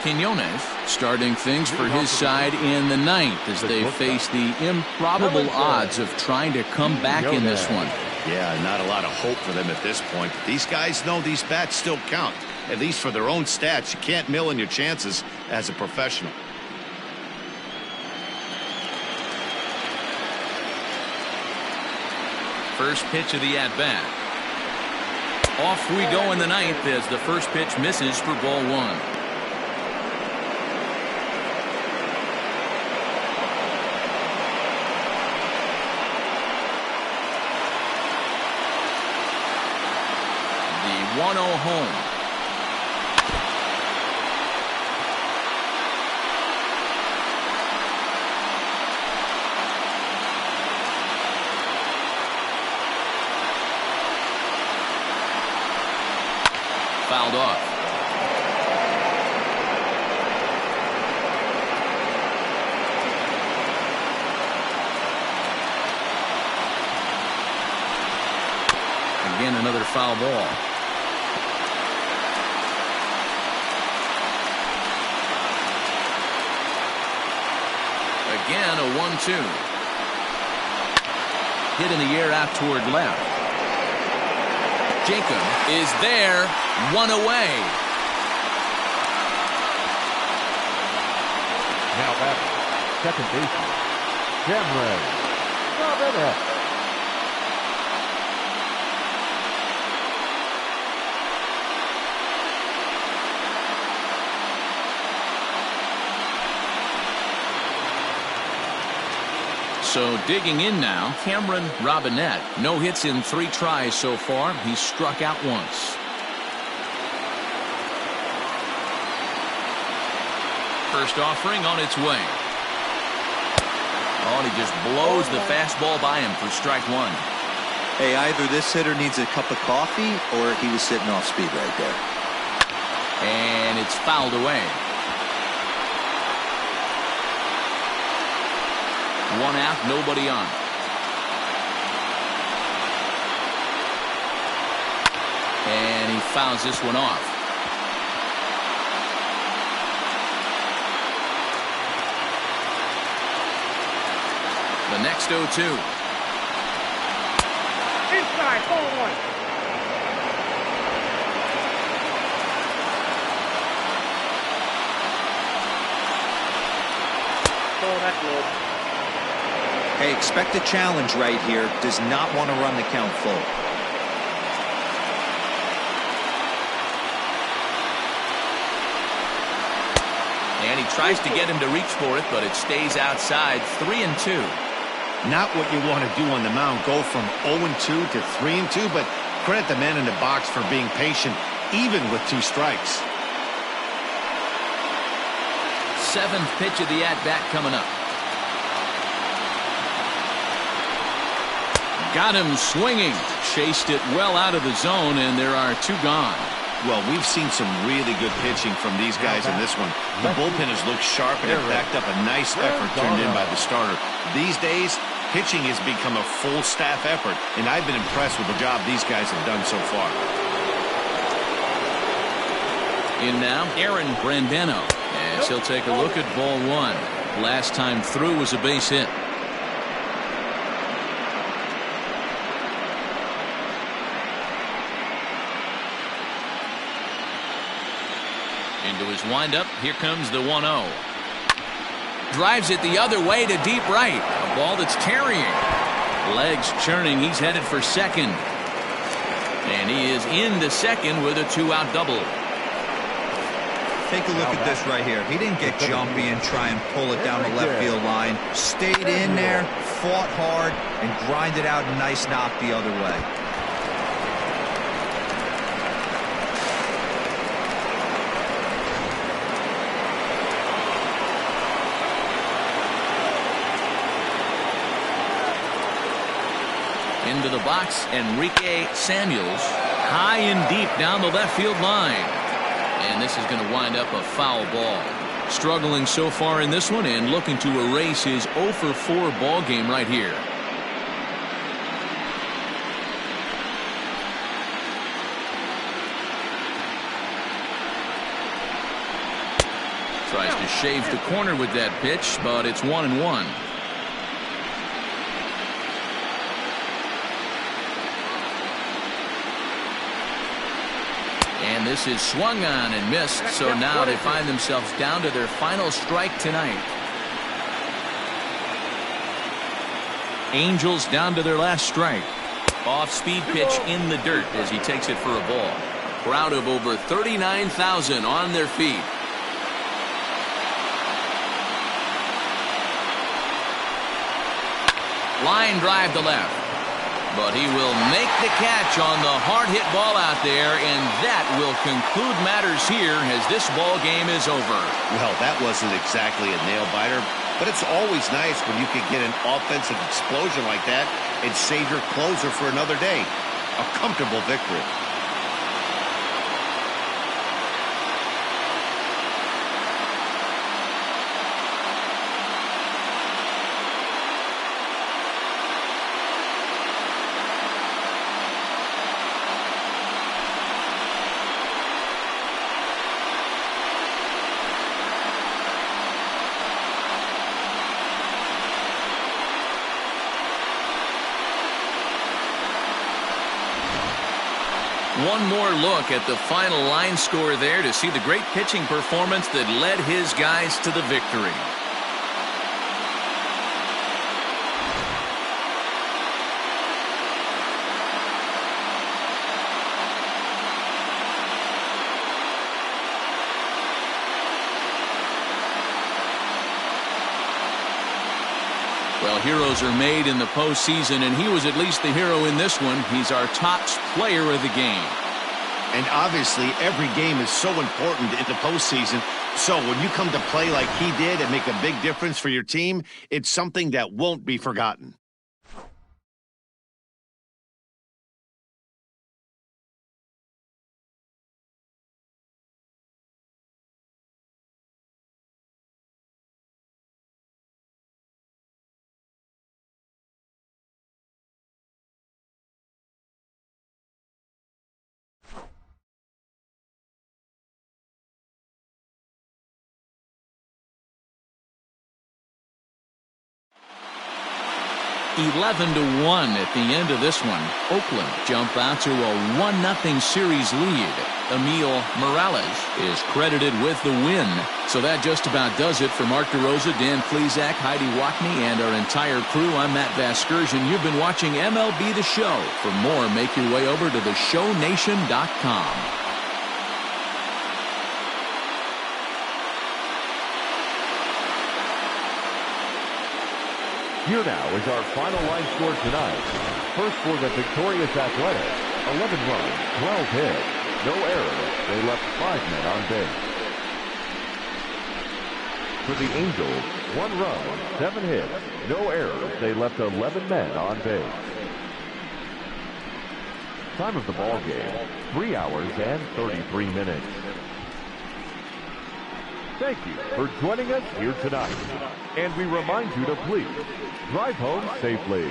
Quinones starting things for his side in the ninth as they face the improbable odds of trying to come back in this one. Yeah, not a lot of hope for them at this point. These guys know these bats still count, at least for their own stats. You can't mill in your chances as a professional. First pitch of the at-bat. Off we go in the ninth as the first pitch misses for ball one. The 1-0 home. Fouled off. Again, another foul ball. Again, a 1-2. Hit in the air out toward left. Jacob is there, one away. Now back, second baseman, Chapman. So digging in now, Cameron Robinette. No hits in 3 tries so far. He's struck out once. First offering on its way. Oh, and he just blows the fastball by him for strike one. Hey, either this hitter needs a cup of coffee or he was sitting off speed right there. And it's fouled away. 1 out, nobody on. And he fouls this one off. The next 0-2. Inside, ball one. Oh, that's low. Hey, expect a challenge right here. Does not want to run the count full. And he tries to get him to reach for it, but it stays outside. 3-2. Not what you want to do on the mound. Go from 0-2 to 3-2, but credit the man in the box for being patient, even with 2 strikes. 7th pitch of the at-bat coming up. Got him swinging. Chased it well out of the zone, and there are 2 gone. Well, we've seen some really good pitching from these guys in this one. The bullpen has looked sharp, and it backed up a nice effort turned in by the starter. These days, pitching has become a full staff effort, and I've been impressed with the job these guys have done so far. In now, Aaron Brandano, as he'll take a look at ball one. Last time through was a base hit. Into his windup. Here comes the 1-0. Drives it the other way to deep right. A ball that's tarrying. Legs churning. He's headed for second. And he is into second with a 2-out double. Take a look at this right here. He didn't get jumpy and try and pull it down the left field line. Stayed in there, fought hard, and grinded out a nice knock the other way. Into the box, Enrique Samuels, high and deep down the left field line. And this is going to wind up a foul ball. Struggling so far in this one and looking to erase his 0-for-4 ball game right here. Tries to shave the corner with that pitch, but it's 1-1. And this is swung on and missed, so now they find themselves down to their final strike tonight. Angels down to their last strike. Off-speed pitch in the dirt as he takes it for a ball. Crowd of over 39,000 on their feet. Line drive to left. But he will make the catch on the hard-hit ball out there, and that will conclude matters here as this ball game is over. Well, that wasn't exactly a nail-biter, but it's always nice when you can get an offensive explosion like that and save your closer for another day. A comfortable victory. One more look at the final line score there to see the great pitching performance that led his guys to the victory. Well, heroes are made in the postseason, and he was at least the hero in this one. He's our top player of the game. And obviously, every game is so important in the postseason. So when you come to play like he did and make a big difference for your team, it's something that won't be forgotten. (11-1) at the end of this one. Oakland jump out to a 1-0 series lead. Emil Morales is credited with the win. So that just about does it for Mark DeRosa, Dan Plesac, Heidi Wackney, and our entire crew. I'm Matt Vasgersian. You've been watching MLB The Show. For more, make your way over to theshownation.com. Here now is our final line score tonight. First for the victorious Athletics, 11 runs, 12 hits, no errors. They left 5 men on base. For the Angels, 1 run, 7 hits, no errors. They left 11 men on base. Time of the ball game, 3 hours and 33 minutes. Thank you for joining us here tonight. And we remind you to please drive home safely.